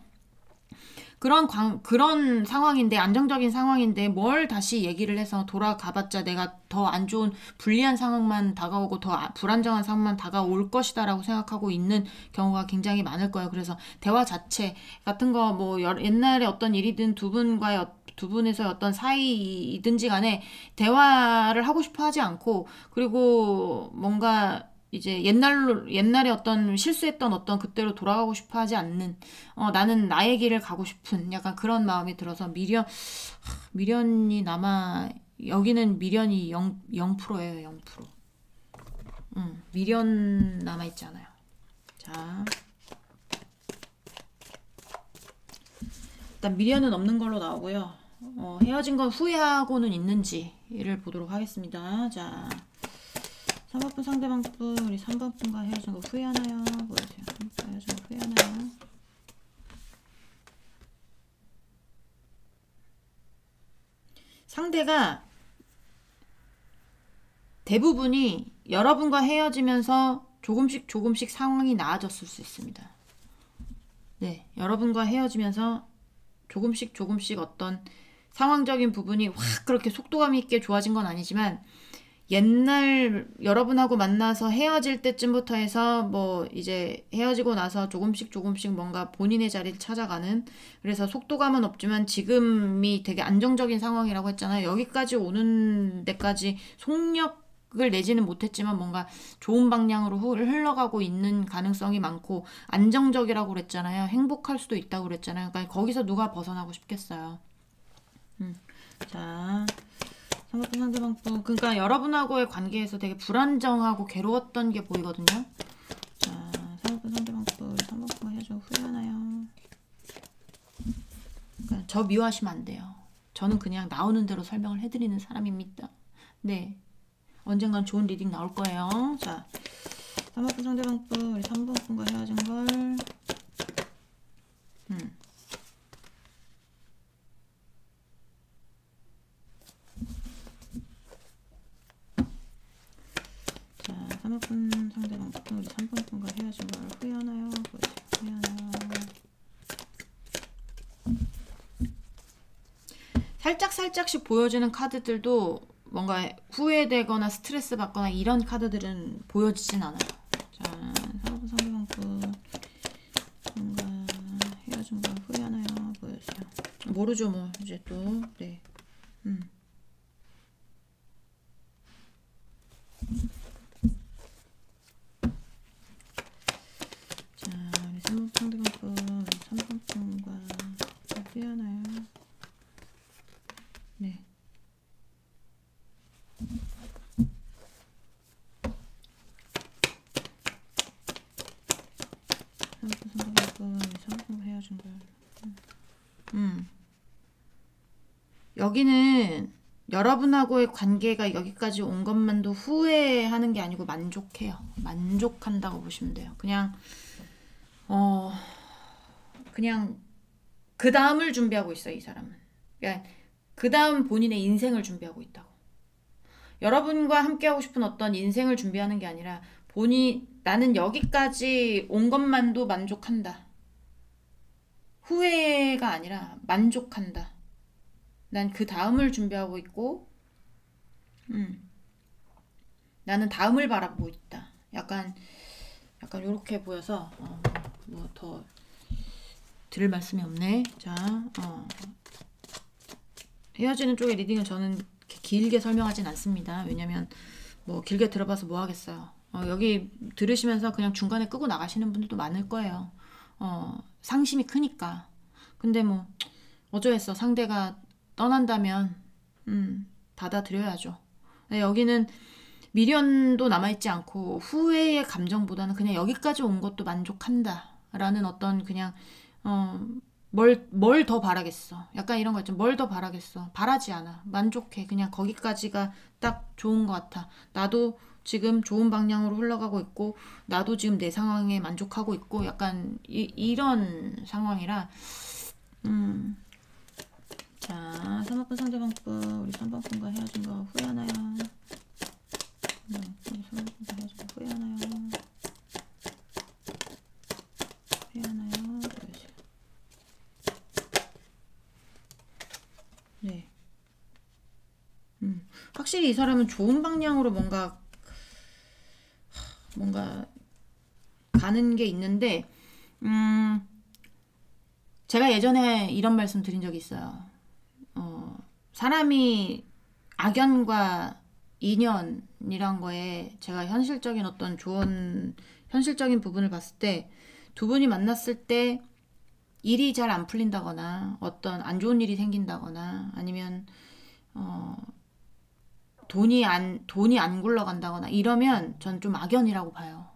그런 상황인데 안정적인 상황인데 뭘 다시 얘기를 해서 돌아가봤자 내가 더 안 좋은 불리한 상황만 다가오고 더 불안정한 상황만 다가올 것이다라고 생각하고 있는 경우가 굉장히 많을 거예요. 그래서 대화 자체 같은 거 뭐 옛날에 어떤 일이든 두 분에서 어떤 사이이든지 간에 대화를 하고 싶어 하지 않고 그리고 뭔가 이제 옛날에 어떤 실수했던 어떤 그때로 돌아가고 싶어 하지 않는 나는 나의 길을 가고 싶은 약간 그런 마음이 들어서 미련이 남아 여기는 미련이 0%예요. 0%. 미련 남아 있지 않아요. 자, 일단 미련은 없는 걸로 나오고요. 헤어진 건 후회하고는 있는지를 보도록 하겠습니다. 자. 3번분 상대방분 우리 3번분과 헤어진 거 후회하나요? 보여주세요. 헤어진 거 후회하나요? 상대가 대부분이 여러분과 헤어지면서 조금씩 상황이 나아졌을 수 있습니다. 네, 여러분과 헤어지면서 조금씩 어떤 상황적인 부분이 확 그렇게 속도감 있게 좋아진 건 아니지만 옛날 여러분하고 만나서 헤어질 때쯤부터 해서 뭐 이제 헤어지고 나서 조금씩 뭔가 본인의 자리를 찾아가는 그래서 속도감은 없지만 지금이 되게 안정적인 상황이라고 했잖아요. 여기까지 오는 데까지 속력을 내지는 못했지만 뭔가 좋은 방향으로 흘러가고 있는 가능성이 많고 안정적이라고 그랬잖아요. 행복할 수도 있다고 그랬잖아요. 그러니까 거기서 누가 벗어나고 싶겠어요. 자, 상대방분 그러니까 여러분하고의 관계에서 되게 불안정하고 괴로웠던 게 보이거든요. 자, 상대방분 3번분 헤어지고 후회하나요? 그러니까 저 미워하시면 안 돼요. 저는 그냥 나오는 대로 설명을 해드리는 사람입니다. 네, 언젠간 좋은 리딩 나올 거예요. 자, 3번분 상대방분 우리 3번분과 헤어진 걸 자, 3번분 상대방분 우리 3번분과 헤어진 걸 후회하나요? 후회하나요? 살짝씩 보여지는 카드들도 뭔가 후회되거나 스트레스 받거나 이런 카드들은 보여지진 않아요. 자, 3번분 상대방분 뭔가 헤어진 걸 후회하나요? 보여주세요. 모르죠 뭐 이제 또 네. 자, 우리 3번 상대방분 3번분과 헤어진 거야. 여기는 여러분하고의 관계가 여기까지 온 것만도 후회하는 게 아니고 만족해요. 만족한다고 보시면 돼요. 그냥 그 다음을 준비하고 있어요, 이 사람은. 그러니까 그 다음 본인의 인생을 준비하고 있다고. 여러분과 함께하고 싶은 어떤 인생을 준비하는 게 아니라 나는 여기까지 온 것만도 만족한다. 후회가 아니라 만족한다. 난 그 다음을 준비하고 있고, 나는 다음을 바라보고 있다. 약간 요렇게 보여서, 뭐 더 들을 말씀이 없네. 자, 헤어지는 쪽의 리딩은 저는 길게 설명하진 않습니다. 왜냐면 뭐 길게 들어봐서 뭐 하겠어요. 여기 들으시면서 그냥 중간에 끄고 나가시는 분들도 많을 거예요. 상심이 크니까. 근데 뭐 어쩌겠어. 상대가 떠난다면 받아들여야죠. 여기는 미련도 남아있지 않고 후회의 감정보다는 그냥 여기까지 온 것도 만족한다 라는 어떤 그냥 뭘 더 바라겠어. 약간 이런 거 있죠. 뭘 더 바라겠어. 바라지 않아. 만족해. 그냥 거기까지가 딱 좋은 것 같아. 나도 지금 좋은 방향으로 흘러가고 있고 나도 지금 내 상황에 만족하고 있고 약간 이런 상황이라 자, 3번분 상대방분 우리 3번분과 헤어진 거 후회하나요? 우리 3번분과 헤어진 거 후회하나요? 후회하나요? 네. 확실히 이 사람은 좋은 방향으로 뭔가 가는 게 있는데 제가 예전에 이런 말씀 드린 적이 있어요. 사람이 악연과 인연이란 거에 제가 현실적인 어떤 현실적인 부분을 봤을 때 두 분이 만났을 때 일이 잘 안 풀린다거나 어떤 안 좋은 일이 생긴다거나 아니면 돈이 안 굴러간다거나 이러면 전 좀 악연이라고 봐요.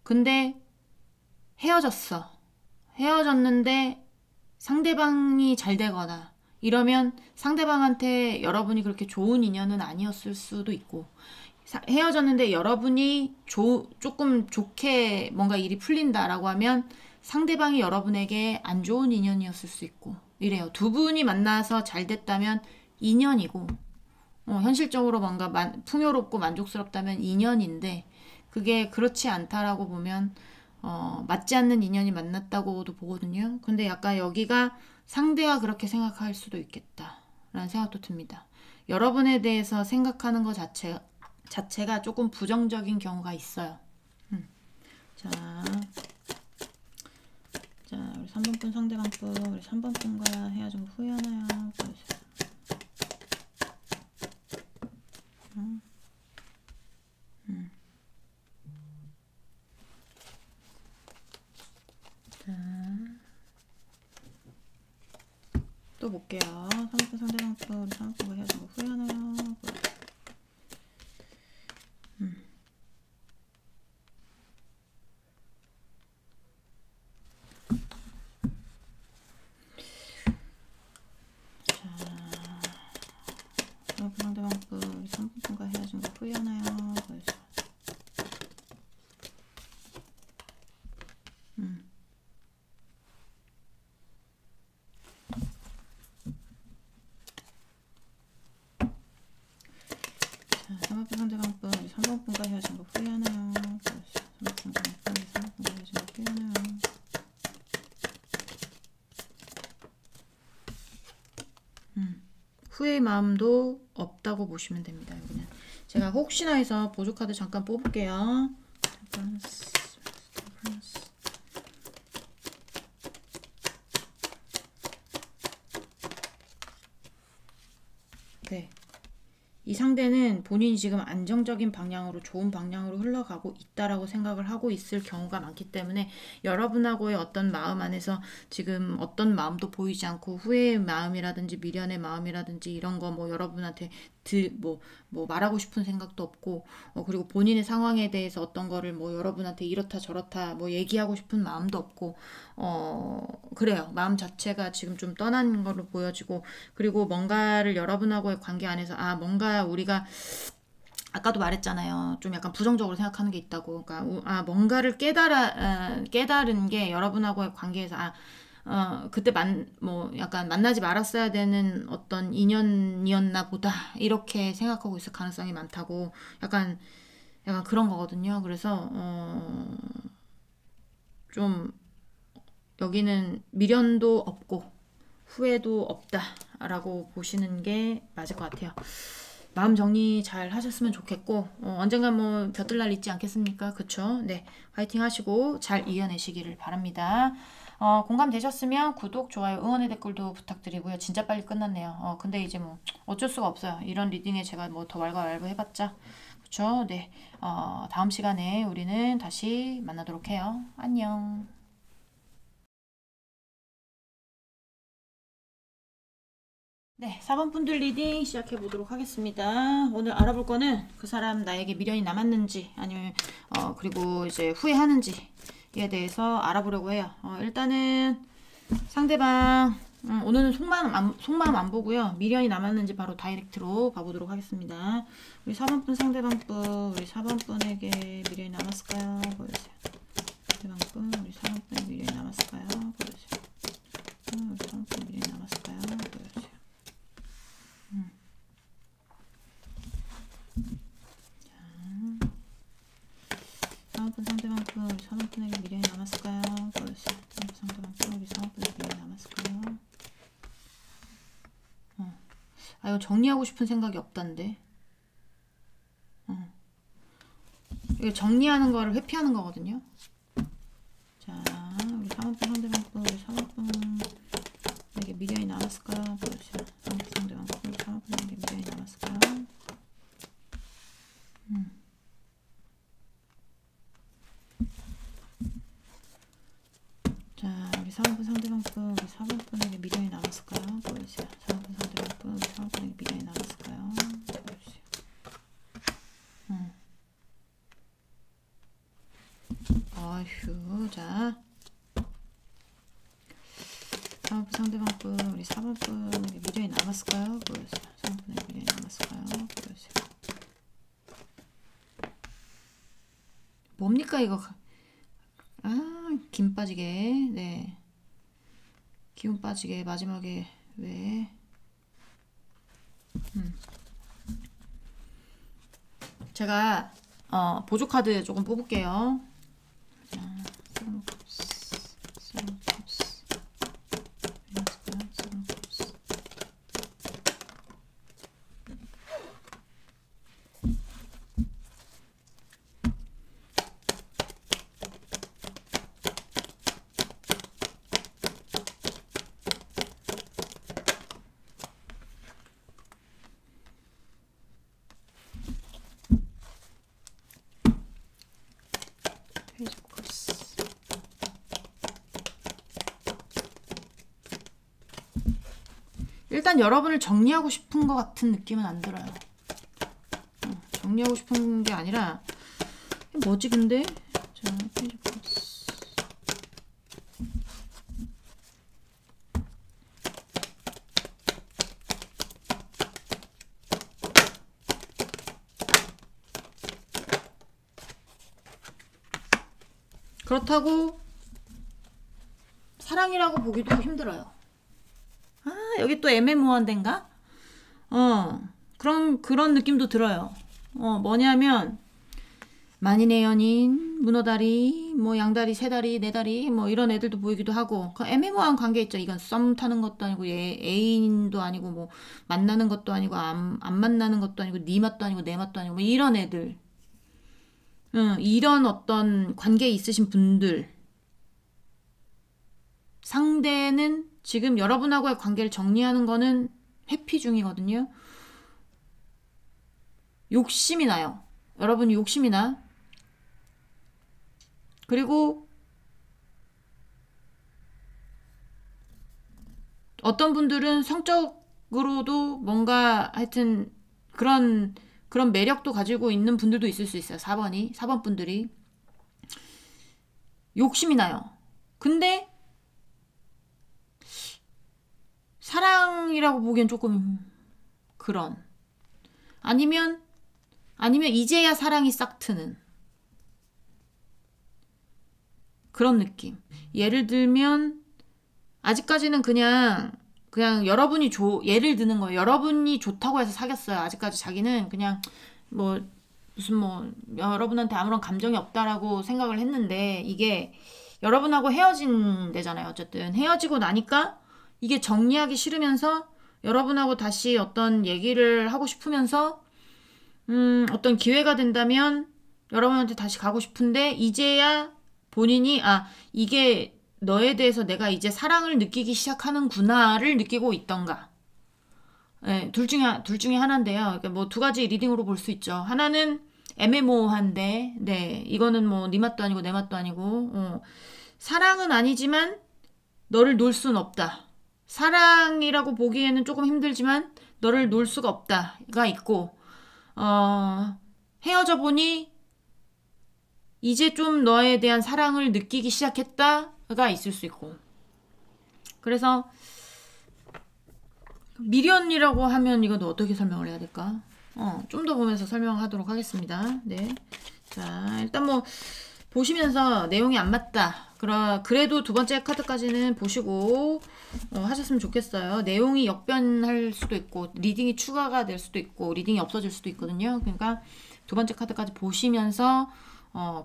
근데 헤어졌는데 상대방이 잘 되거나 이러면 상대방한테 여러분이 그렇게 좋은 인연은 아니었을 수도 있고 헤어졌는데 여러분이 조금 좋게 뭔가 일이 풀린다라고 하면 상대방이 여러분에게 안 좋은 인연이었을 수 있고 이래요. 두 분이 만나서 잘 됐다면 인연이고 현실적으로 뭔가 풍요롭고 만족스럽다면 인연인데 그게 그렇지 않다라고 보면 맞지 않는 인연이 만났다고도 보거든요. 근데 약간 여기가 상대가 그렇게 생각할 수도 있겠다라는 생각도 듭니다. 여러분에 대해서 생각하는 것 자체가 조금 부정적인 경우가 있어요. 자, 우리 3번분 상대방분 우리 3번분과 헤어진 거 후회하나요? 보여주세요. 또 볼게요. 3번 상대방분 우리 3번분과 헤어진 거 후회하나요? 상대방분 우리 3번분과 헤어진 거 후회하나요? 보여주세요. 상대방분 우리 3번분과 헤어진 거 후회하나요? 3번분과 헤어진 거 후회하나요? 후회의 마음도 없다고 보시면 됩니다. 여기는 제가 혹시나 해서 보조카드 잠깐 뽑을게요. 네. 이 상대는 본인이 지금 안정적인 방향으로 좋은 방향으로 흘러가고 있다라고 생각을 하고 있을 경우가 많기 때문에 여러분하고의 어떤 마음 안에서 지금 어떤 마음도 보이지 않고 후회의 마음이라든지 미련의 마음이라든지 이런 거 뭐 여러분한테 뭐 말하고 싶은 생각도 없고, 그리고 본인의 상황에 대해서 어떤 거를 뭐 여러분한테 이렇다 저렇다 뭐 얘기하고 싶은 마음도 없고, 그래요. 마음 자체가 지금 좀 떠난 걸로 보여지고, 그리고 뭔가를 여러분하고의 관계 안에서, 뭔가 우리가 아까도 말했잖아요. 좀 약간 부정적으로 생각하는 게 있다고. 그러니까 뭔가를 깨달은 게 여러분하고의 관계에서 그때 뭐 약간 만나지 말았어야 되는 어떤 인연이었나 보다 이렇게 생각하고 있을 가능성이 많다고. 약간 그런 거거든요. 그래서 좀 여기는 미련도 없고 후회도 없다라고 보시는 게 맞을 것 같아요. 마음 정리 잘 하셨으면 좋겠고, 언젠가 뭐 벼뜰날 있지 않겠습니까? 그쵸? 네, 화이팅 하시고 잘 이겨내시기를 바랍니다. 공감되셨으면 구독, 좋아요, 응원의 댓글도 부탁드리고요. 진짜 빨리 끝났네요. 근데 이제 뭐 어쩔 수가 없어요. 이런 리딩에 제가 뭐 더 왈가왈부 해봤자. 그쵸? 네, 다음 시간에 우리는 다시 만나도록 해요. 안녕. 네, 4번 분들 리딩 시작해 보도록 하겠습니다. 오늘 알아볼 거는 그 사람 나에게 미련이 남았는지 아니면 그리고 이제 후회하는지에 대해서 알아보려고 해요. 일단은 상대방 오늘은 속마음 안 보고요. 미련이 남았는지 바로 다이렉트로 봐보도록 하겠습니다. 우리 4번 분 상대방 분 우리 4번 분에게 미련이 남았을까요? 보여주세요. 상대방 분 우리 4번 분에게 미련이 남았을까요? 보여주세요. 우리 4번 분 미련이 남았을까요? 보여주세요. 사모꾼 상대방꾼 우리 사모꾼에게 미련이 남았을까요? 보여주세요. 상대방꾼 우리 사모꾼에게 미련이 남았을까요? 이거 정리하고 싶은 생각이 없단데. 이거 정리하는 거를 회피하는 거거든요. 자, 우리 사모꾼 상대방꾼 우리 사모꾼에게 미련이 남았을까요? 보여주세요. 상대방꾼 우리 사모꾼에게 미련이 남았을까요? 자, 우리 3번 상대방분, 우리 4번분에게 미련이 남았을까요? 보여주세요. 4번 상대방분, 우리 4번분에게 미련이 남았을까요? 보여주세요. 어휴, 자. 4번 상대방분, 우리 4번분에게 미련이 남았을까요? 보여주세요. 4번분에게 미련이 남았을까요? 보여주세요. 뭡니까, 이거? 김 빠지게. 네. 기운 빠지게. 마지막에 왜? 제가 보조 카드 조금 뽑을게요. 일단 여러분을 정리하고 싶은 것 같은 느낌은 안 들어요. 정리하고 싶은 게 아니라 뭐지 근데? 자, 페이지 플러스. 그렇다고 사랑이라고 보기도 힘들어요. 여기 또 애매모호한 데인가? 그런 느낌도 들어요. 뭐냐면 만인의 연인, 문어다리, 뭐 양다리, 세다리, 네다리 뭐 이런 애들도 보이기도 하고 그 애매모호한 관계 있죠. 이건 썸 타는 것도 아니고 애인도 아니고 뭐 만나는 것도 아니고 안 만나는 것도 아니고 네 맛도 아니고 내 맛도 아니고 뭐 이런 애들. 이런 어떤 관계에 있으신 분들 상대는 지금 여러분하고의 관계를 정리하는 거는 회피 중이거든요. 욕심이 나요. 여러분이 욕심이 나. 그리고 어떤 분들은 성적으로도 뭔가 하여튼 그런 매력도 가지고 있는 분들도 있을 수 있어요. 4번 분들이 욕심이 나요. 근데 사랑이라고 보기엔 조금 그런, 아니면 이제야 사랑이 싹 트는 그런 느낌. 예를 들면 아직까지는 그냥 여러분이 예를 드는 거예요. 여러분이 좋다고 해서 사귀었어요. 아직까지 자기는 그냥 무슨 여러분한테 아무런 감정이 없다라고 생각을 했는데, 이게 여러분하고 헤어진대잖아요. 어쨌든 헤어지고 나니까 이게 정리하기 싫으면서 여러분하고 다시 어떤 얘기를 하고 싶으면서 어떤 기회가 된다면 여러분한테 다시 가고 싶은데, 이제야 본인이 이게 너에 대해서 내가 이제 사랑을 느끼기 시작하는구나를 느끼고 있던가. 네, 둘 중에 하나인데요. 그러니까 두 가지 리딩으로 볼 수 있죠. 하나는 애매모호한데, 네, 이거는 네 맛도 아니고 내 맛도 아니고, 사랑은 아니지만 너를 놓을 순 없다. 사랑이라고 보기에는 조금 힘들지만 너를 놓을 수가 없다가 있고, 헤어져 보니 이제 좀 너에 대한 사랑을 느끼기 시작했다가 있을 수 있고. 그래서 미련이라고 하면 이건 어떻게 설명을 해야 될까? 좀 더 보면서 설명하도록 하겠습니다. 네. 자, 일단 보시면서 내용이 안 맞다. 그래도 두 번째 카드까지는 보시고 하셨으면 좋겠어요. 내용이 역변할 수도 있고, 리딩이 추가가 될 수도 있고, 리딩이 없어질 수도 있거든요. 그러니까 두 번째 카드까지 보시면서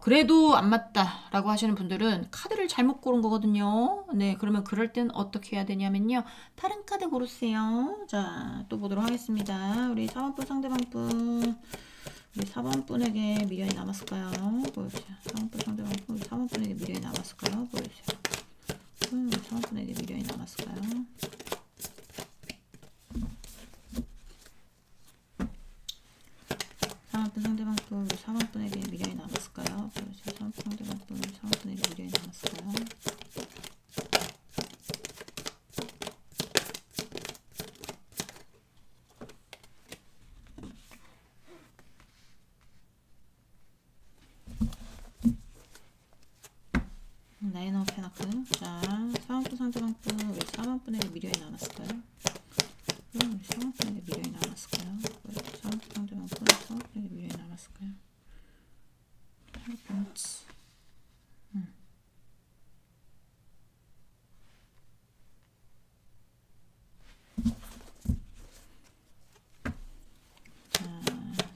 그래도 안 맞다라고 하시는 분들은 카드를 잘못 고른 거거든요. 네, 그러면 그럴 땐 어떻게 해야 되냐면요, 다른 카드 고르세요. 자, 또 보도록 하겠습니다. 우리 4번분 상대방분, 우리 4번분에게 미련이 남았을까요? 보여주세요. 4번분 상대방분, 우리 4번분에게 미련이 남았을까요? 보여주세요. 우리 4번분에게 미련이 남았을까요? 4번분 상대방분, 우리 4번분에게 미련이 남았을까요? 보여주세요. 4번분 상대방분, 우리 4번분에게 미련이 남았을까요? 나인 오브 페나클. 자, 4번분 상대방분, 우리 4번분에게 미련이 남았을까요? 우리 4번분에게 미련이 남았을까요? 4번분 상대방분, 4번분에게 미련이 남았을까요? 8번. 자,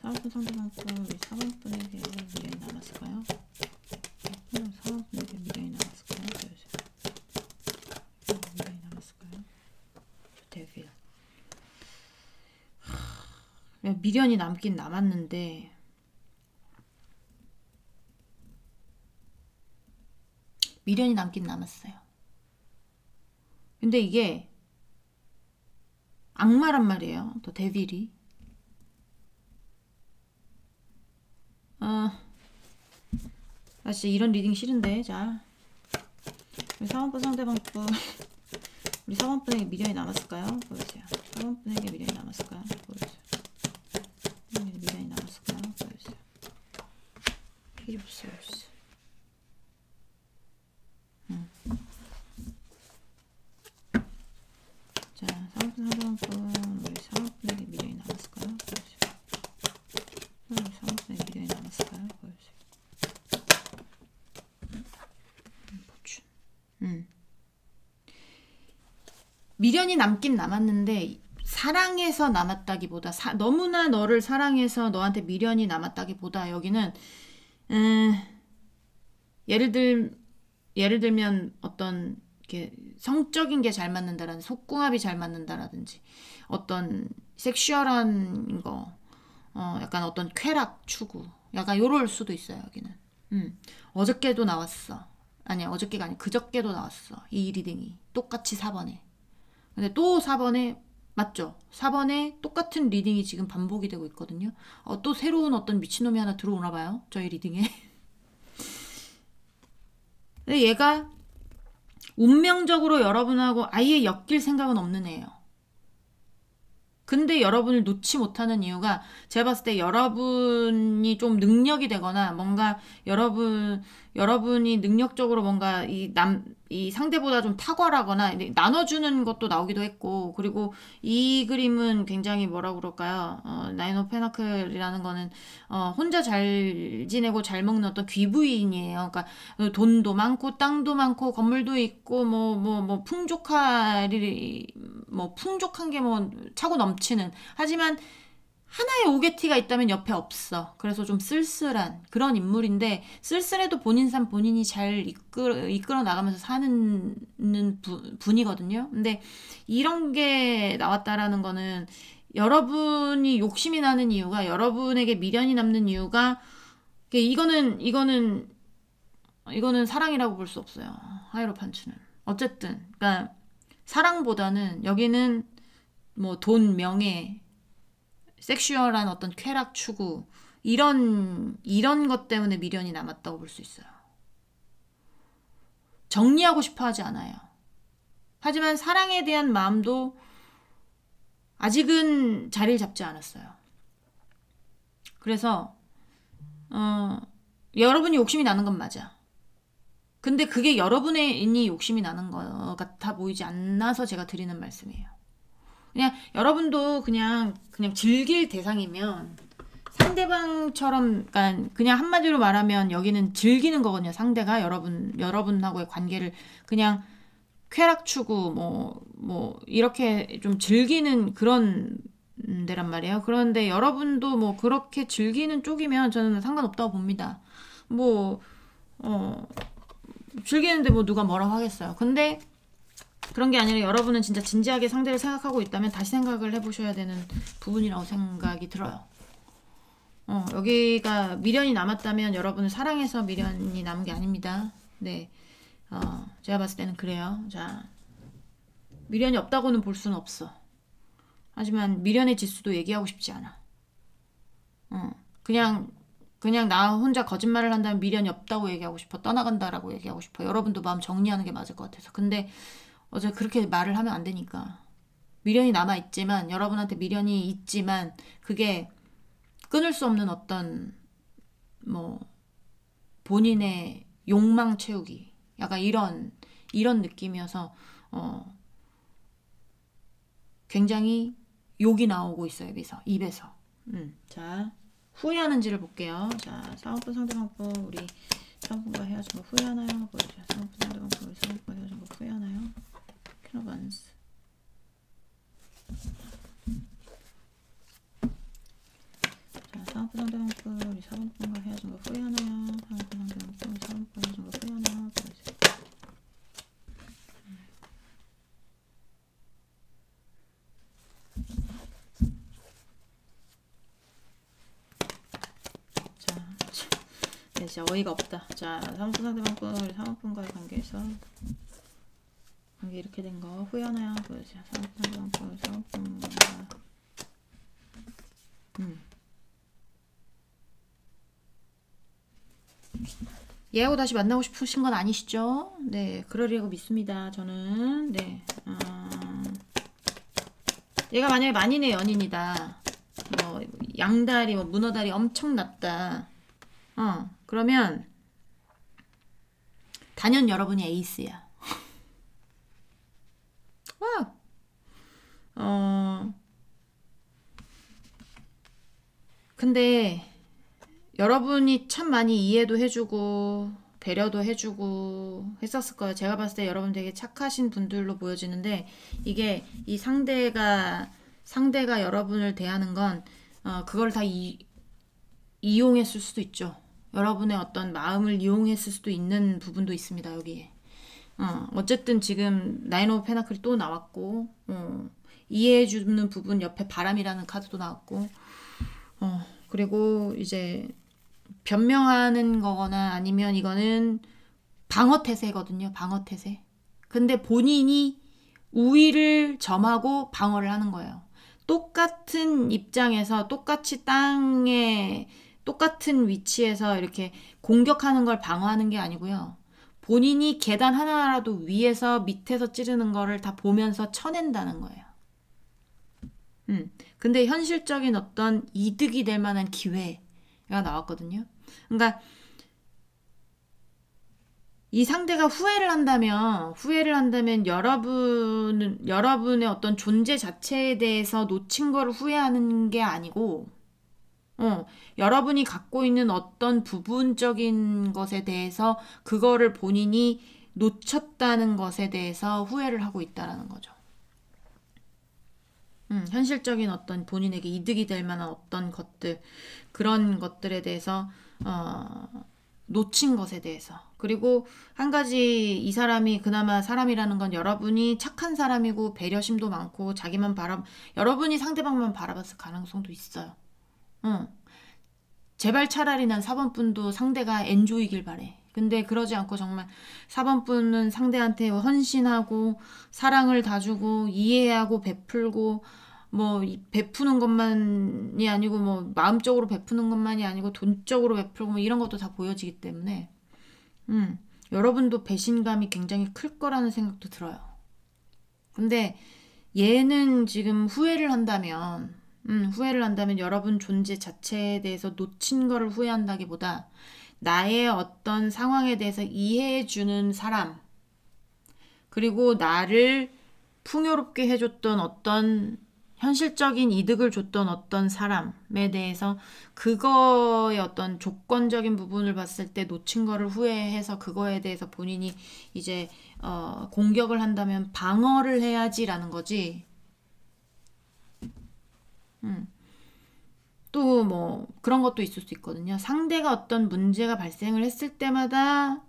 4번분 상대방분, 우리 4번분에게 미련이 남았을까요? 4번분에게 미련이 남았을까요? 미련이 남았을까요? 데빌. 미련이 남긴 남았는데, 미련이 남긴 남았어요. 근데 이게 악마란 말이에요. 또 데빌이. 진짜 이런 리딩 싫은데. 자, 우리 4번분 상대방분, 우리 4번분에게 미련이 남았을까요? 보여주세요. 4번분에게 미련이 남았을까요? 보여주세요. 미련이 남았을까요? 보여주세요. 필요 없어요. 자, 4번분 상대방분, 우리 4번분에게 미련이 남았을까요? 보여주세요. 우리 4번분에게 미련이 남았을까요? 보여주세요. 미련이 남긴 남았는데, 사랑해서 남았다기보다, 너무나 너를 사랑해서 너한테 미련이 남았다기보다, 여기는 예를 들면 어떤 이렇게 성적인 게 잘 맞는다라든지, 속궁합이 잘 맞는다라든지, 어떤 섹슈얼한 거, 약간 어떤 쾌락 추구, 약간 요럴 수도 있어요. 여기는 어저께도 나왔어. 아니야, 어저께가 아니야, 그저께도 나왔어. 이 리딩이 똑같이 4번에. 근데 또 4번에 맞죠? 4번에 똑같은 리딩이 지금 반복이 되고 있거든요. 또 새로운 어떤 미친놈이 하나 들어오나 봐요. 저희 리딩에. 근데 얘가 운명적으로 여러분하고 아예 엮일 생각은 없는 애예요. 근데 여러분을 놓지 못하는 이유가 제가 봤을 때 여러분이 좀 능력이 되거나 뭔가 여러분이 능력적으로 뭔가 이 상대보다 좀 탁월하거나 나눠주는 것도 나오기도 했고, 그리고 이 그림은 굉장히 뭐라고 그럴까요? 나인 오브 페나클이라는 거는 혼자 잘 지내고 잘 먹는 어떤 귀부인이에요. 그러니까 돈도 많고 땅도 많고 건물도 있고 뭐 풍족한 게 뭐 차고 넘치는, 하지만 하나의 오게티가 있다면 옆에 없어. 그래서 좀 쓸쓸한 그런 인물인데, 쓸쓸해도 본인 삶 본인이 잘 이끌어 나가면서 사는 분이거든요. 근데 이런 게 나왔다라는 거는 여러분이 욕심이 나는 이유가, 여러분에게 미련이 남는 이유가, 이거는 사랑이라고 볼 수 없어요. 하이로판치는. 어쨌든 그러니까 사랑보다는 여기는 뭐 돈, 명예, 섹슈얼한 어떤 쾌락 추구, 이런 것 때문에 미련이 남았다고 볼 수 있어요. 정리하고 싶어 하지 않아요. 하지만 사랑에 대한 마음도 아직은 자리를 잡지 않았어요. 그래서 여러분이 욕심이 나는 건 맞아. 근데 그게 여러분이 욕심이 나는 것 같아 보이지 않아서 제가 드리는 말씀이에요. 그냥 여러분도 그냥 즐길 대상이면 상대방처럼, 그러니까 그냥 한마디로 말하면 여기는 즐기는 거거든요. 상대가 여러분하고의 관계를 그냥 쾌락 추구 뭐 이렇게 좀 즐기는 그런 데란 말이에요. 그런데 여러분도 뭐 그렇게 즐기는 쪽이면 저는 상관없다고 봅니다. 즐기는데 뭐 누가 뭐라고 하겠어요. 근데 그런 게 아니라 여러분은 진짜 진지하게 상대를 생각하고 있다면 다시 생각을 해보셔야 되는 부분이라고 생각이 들어요. 여기가 미련이 남았다면 여러분을 사랑해서 미련이 남은 게 아닙니다. 네, 제가 봤을 때는 그래요. 자, 미련이 없다고는 볼 수는 없어. 하지만 미련의 지수도 얘기하고 싶지 않아. 그냥 나 혼자 거짓말을 한다면 미련이 없다고 얘기하고 싶어. 떠나간다라고 얘기하고 싶어. 여러분도 마음 정리하는 게 맞을 것 같아서. 근데 어제 그렇게 말을 하면 안 되니까. 미련이 남아있지만, 여러분한테 미련이 있지만 그게 끊을 수 없는 어떤 본인의 욕망 채우기, 약간 이런 느낌이어서 굉장히 욕이 나오고 있어요. 입에서. 자, 후회하는지를 볼게요. 자, 사은품 상대방법, 우리 사은품과 헤어진 거 후회하나요? 보여주세요. 사은품 상대방법, 우리 사은품과 헤어진 거 후회하나요? 캐러반스. 자, 사은품 상대방법, 우리 사은품과 헤어진 거 후회하나요? 사은품 상대방법, 우리 사은품과 헤어진 거 후회하나요? 보여주세요. 진짜 어이가 없다. 자, 사은품 상대방법, 우리 사은품과의 관계에서 관계 이렇게 된 거 후회하나요? 보여주세요. 사은품 상대방법, 우리 사은품과 얘하고 다시 만나고 싶으신 건 아니시죠? 네, 그러리라고 믿습니다. 저는. 네, 얘가 만약에 만인의 연인이다, 뭐 양다리, 뭐 문어다리 엄청 났다, 그러면 단연 여러분이 에이스야. 근데 여러분이 참 많이 이해도 해주고 배려도 해주고 했었을 거예요. 제가 봤을 때 여러분 되게 착하신 분들로 보여지는데, 이게 이 상대가 여러분을 대하는 건 그걸 다 이용했을 수도 있죠. 여러분의 어떤 마음을 이용했을 수도 있는 부분도 있습니다. 여기에. 어쨌든 지금 나인 오브 페나클이 또 나왔고, 이해해주는 부분 옆에 바람이라는 카드도 나왔고, 그리고 이제 변명하는 거거나 아니면 이거는 방어태세거든요. 방어태세. 근데 본인이 우위를 점하고 방어를 하는 거예요. 똑같은 입장에서 똑같이 땅에 똑같은 위치에서 이렇게 공격하는 걸 방어하는 게 아니고요. 본인이 계단 하나라도 위에서 밑에서 찌르는 거를 다 보면서 쳐낸다는 거예요. 근데 현실적인 어떤 이득이 될 만한 기회가 나왔거든요. 그러니까 이 상대가 후회를 한다면 여러분의 어떤 존재 자체에 대해서 놓친 거를 후회하는 게 아니고, 여러분이 갖고 있는 어떤 부분적인 것에 대해서 그거를 본인이 놓쳤다는 것에 대해서 후회를 하고 있다라는 거죠. 현실적인 어떤 본인에게 이득이 될 만한 어떤 것들, 그런 것들에 대해서 놓친 것에 대해서. 그리고 한 가지, 이 사람이 그나마 사람이라는 건 여러분이 착한 사람이고 배려심도 많고 여러분이 상대방만 바라봤을 가능성도 있어요. 제발 차라리 난 4번 분도 상대가 엔조이길 바래. 근데 그러지 않고 정말 4번 분은 상대한테 헌신하고 사랑을 다 주고 이해하고 베풀고, 뭐 베푸는 것만이 아니고 뭐 마음적으로 베푸는 것만이 아니고 돈적으로 베풀고 뭐 이런 것도 다 보여지기 때문에 여러분도 배신감이 굉장히 클 거라는 생각도 들어요. 근데 얘는 지금 후회를 한다면 여러분 존재 자체에 대해서 놓친 거를 후회한다기보다 나의 어떤 상황에 대해서 이해해주는 사람, 그리고 나를 풍요롭게 해줬던 어떤 현실적인 이득을 줬던 어떤 사람에 대해서 그거의 어떤 조건적인 부분을 봤을 때 놓친 거를 후회해서 그거에 대해서 본인이 이제 공격을 한다면 방어를 해야지라는 거지. 또 뭐 그런 것도 있을 수 있거든요. 상대가 어떤 문제가 발생을 했을 때마다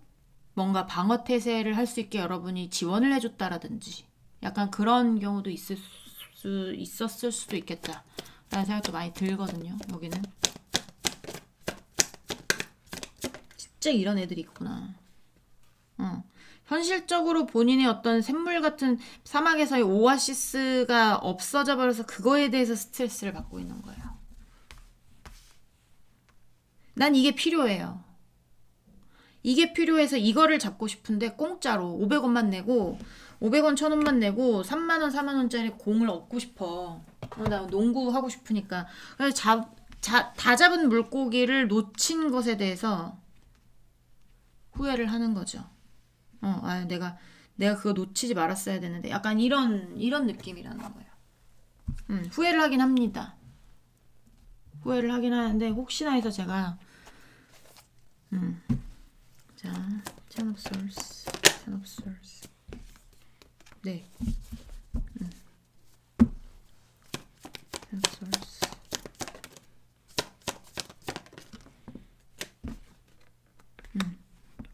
뭔가 방어 태세를 할 수 있게 여러분이 지원을 해줬다라든지 약간 그런 경우도 있었을 수도 있겠다 라는 생각도 많이 들거든요. 여기는 진짜 이런 애들이 있구나. 현실적으로 본인의 어떤 샘물 같은 사막에서의 오아시스가 없어져 버려서 그거에 대해서 스트레스를 받고 있는 거예요. 난 이게 필요해요. 이게 필요해서 이거를 잡고 싶은데 공짜로 500원만 내고 500원 1000원만 내고 3만원 4만원짜리 공을 얻고 싶어. 나 농구 하고 싶으니까. 그래서 다 잡은 물고기를 놓친 것에 대해서 후회를 하는 거죠. 내가 그거 놓치지 말았어야 되는데 약간 이런 느낌이라는 거예요. 후회를 하긴 합니다. 후회를 하긴 하는데 혹시나 해서 제가 자, Ten of Swords. 네. Ten of Swords.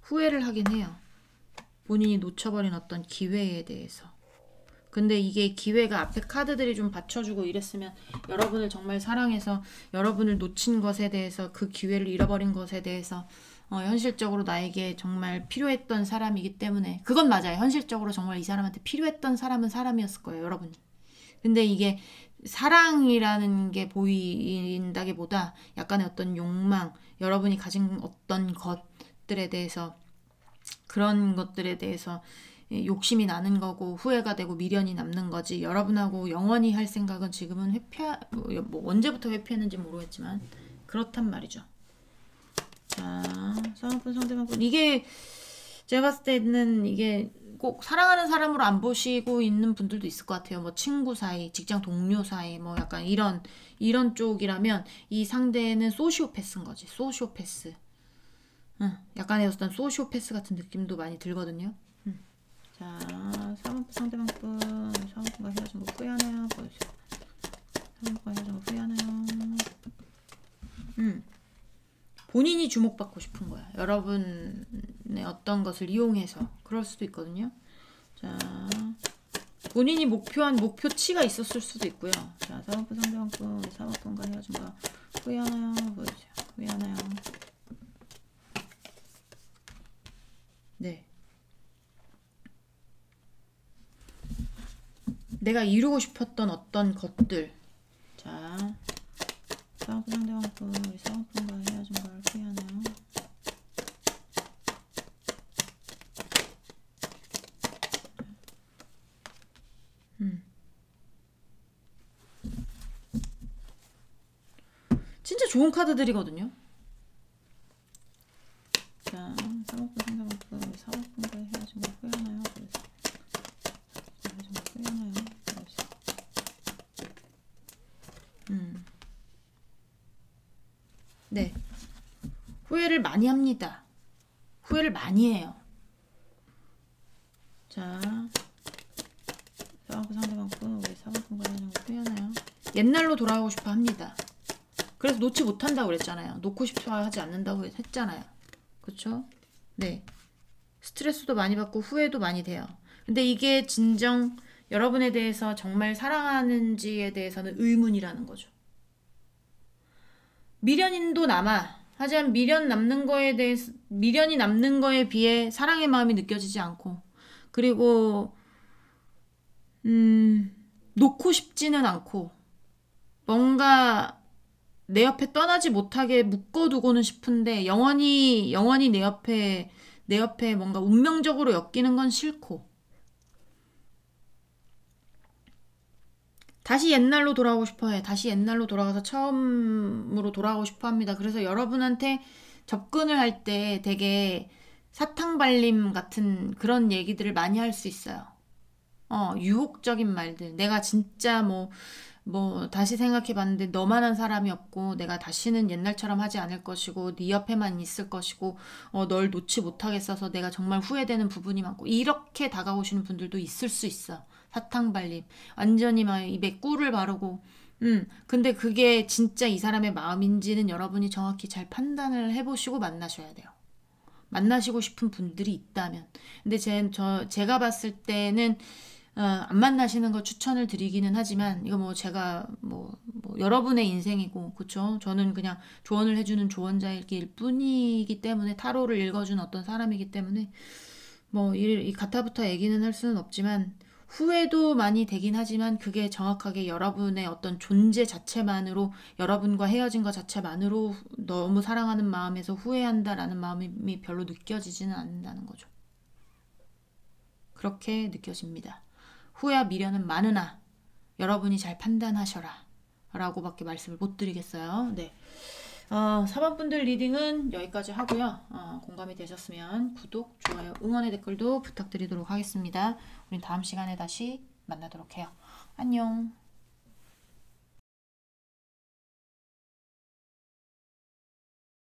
후회를 하긴 해요. 본인이 놓쳐버린 어떤 기회에 대해서. 근데 이게 기회가 앞에 카드들이 좀 받쳐주고 이랬으면 여러분을 정말 사랑해서 여러분을 놓친 것에 대해서 그 기회를 잃어버린 것에 대해서 현실적으로 나에게 정말 필요했던 사람이기 때문에 그건 맞아요. 현실적으로 정말 이 사람한테 필요했던 사람은 사람이었을 거예요. 여러분이. 근데 이게 사랑이라는 게 보인다기보다 약간의 어떤 욕망, 여러분이 가진 어떤 것들에 대해서 그런 것들에 대해서 욕심이 나는 거고 후회가 되고 미련이 남는 거지. 여러분하고 영원히 할 생각은 지금은 뭐 언제부터 회피했는지 모르겠지만 그렇단 말이죠. 자, 상대방분 이게 제가 봤을 때는 이게 꼭 사랑하는 사람으로 안 보시고 있는 분들도 있을 것 같아요. 뭐 친구 사이, 직장 동료 사이, 뭐 약간 이런 쪽이라면 이 상대는 소시오패스인 거지. 소시오패스. 약간의 어떤 소시오패스 같은 느낌도 많이 들거든요. 자, 상대방분 상대방과 헤어진 거 후회하나요? 보여주세요. 상대방과 헤어진 거 후회하나요? 본인이 주목받고 싶은 거야. 여러분의 어떤 것을 이용해서 그럴 수도 있거든요. 자, 본인이 목표한 목표치가 있었을 수도 있고요. 자, 상대방과 헤어진 거 후회하나요? 보여주세요. 후회하나요? 네. 내가 이루고 싶었던 어떤 것들. 자, 상대방과 헤어진 걸 후회하나요? 진짜 좋은 카드들이거든요. 자, 사먹고 상사먹고 사먹고 헤어진 거 후회하나요? 그래서 헤어진 거 후회하나요? 그래서 네, 후회를 많이 합니다. 후회를 많이 해요. 자, 사먹고 상사먹고 왜 사먹고 헤어진 거 후회하나요? 옛날로 돌아가고 싶어 합니다. 그래서 놓지 못한다고 그랬잖아요. 놓고 싶어 하지 않는다고 했잖아요. 그쵸? 네. 스트레스도 많이 받고 후회도 많이 돼요. 근데 이게 진정 여러분에 대해서 정말 사랑하는지에 대해서는 의문이라는 거죠. 미련도 남아. 하지만 미련이 남는 거에 비해 사랑의 마음이 느껴지지 않고, 그리고 놓고 싶지는 않고, 뭔가 내 옆에 떠나지 못하게 묶어두고는 싶은데 영원히 내 옆에 뭔가 운명적으로 엮이는 건 싫고, 다시 옛날로 돌아가고 싶어 해. 다시 옛날로 돌아가서 처음으로 돌아가고 싶어 합니다. 그래서 여러분한테 접근을 할 때 되게 사탕발림 같은 그런 얘기들을 많이 할 수 있어요. 유혹적인 말들. 내가 진짜 다시 생각해봤는데 너만한 사람이 없고 내가 다시는 옛날처럼 하지 않을 것이고 네 옆에만 있을 것이고 널 놓지 못하겠어서 내가 정말 후회되는 부분이 많고, 이렇게 다가오시는 분들도 있을 수 있어. 사탕발림. 완전히 막 입에 꿀을 바르고 근데 그게 진짜 이 사람의 마음인지는 여러분이 정확히 잘 판단을 해보시고 만나셔야 돼요. 만나시고 싶은 분들이 있다면. 근데 제가 봤을 때는 안 만나시는 거 추천을 드리기는 하지만, 이거 제가 여러분의 인생이고, 그쵸? 저는 그냥 조언을 해주는 조언자일 뿐이기 때문에, 타로를 읽어준 어떤 사람이기 때문에, 이 가타부터 얘기는 할 수는 없지만, 후회도 많이 되긴 하지만, 그게 정확하게 여러분의 어떤 존재 자체만으로, 여러분과 헤어진 것 자체만으로 너무 사랑하는 마음에서 후회한다라는 마음이 별로 느껴지지는 않는다는 거죠. 그렇게 느껴집니다. 후회와 미련은 많으나 여러분이 잘 판단하셔라 라고 밖에 말씀을 못 드리겠어요. 네. 4번 분들 리딩은 여기까지 하고요. 공감이 되셨으면 구독, 좋아요, 응원의 댓글도 부탁드리도록 하겠습니다. 우린 다음 시간에 다시 만나도록 해요. 안녕.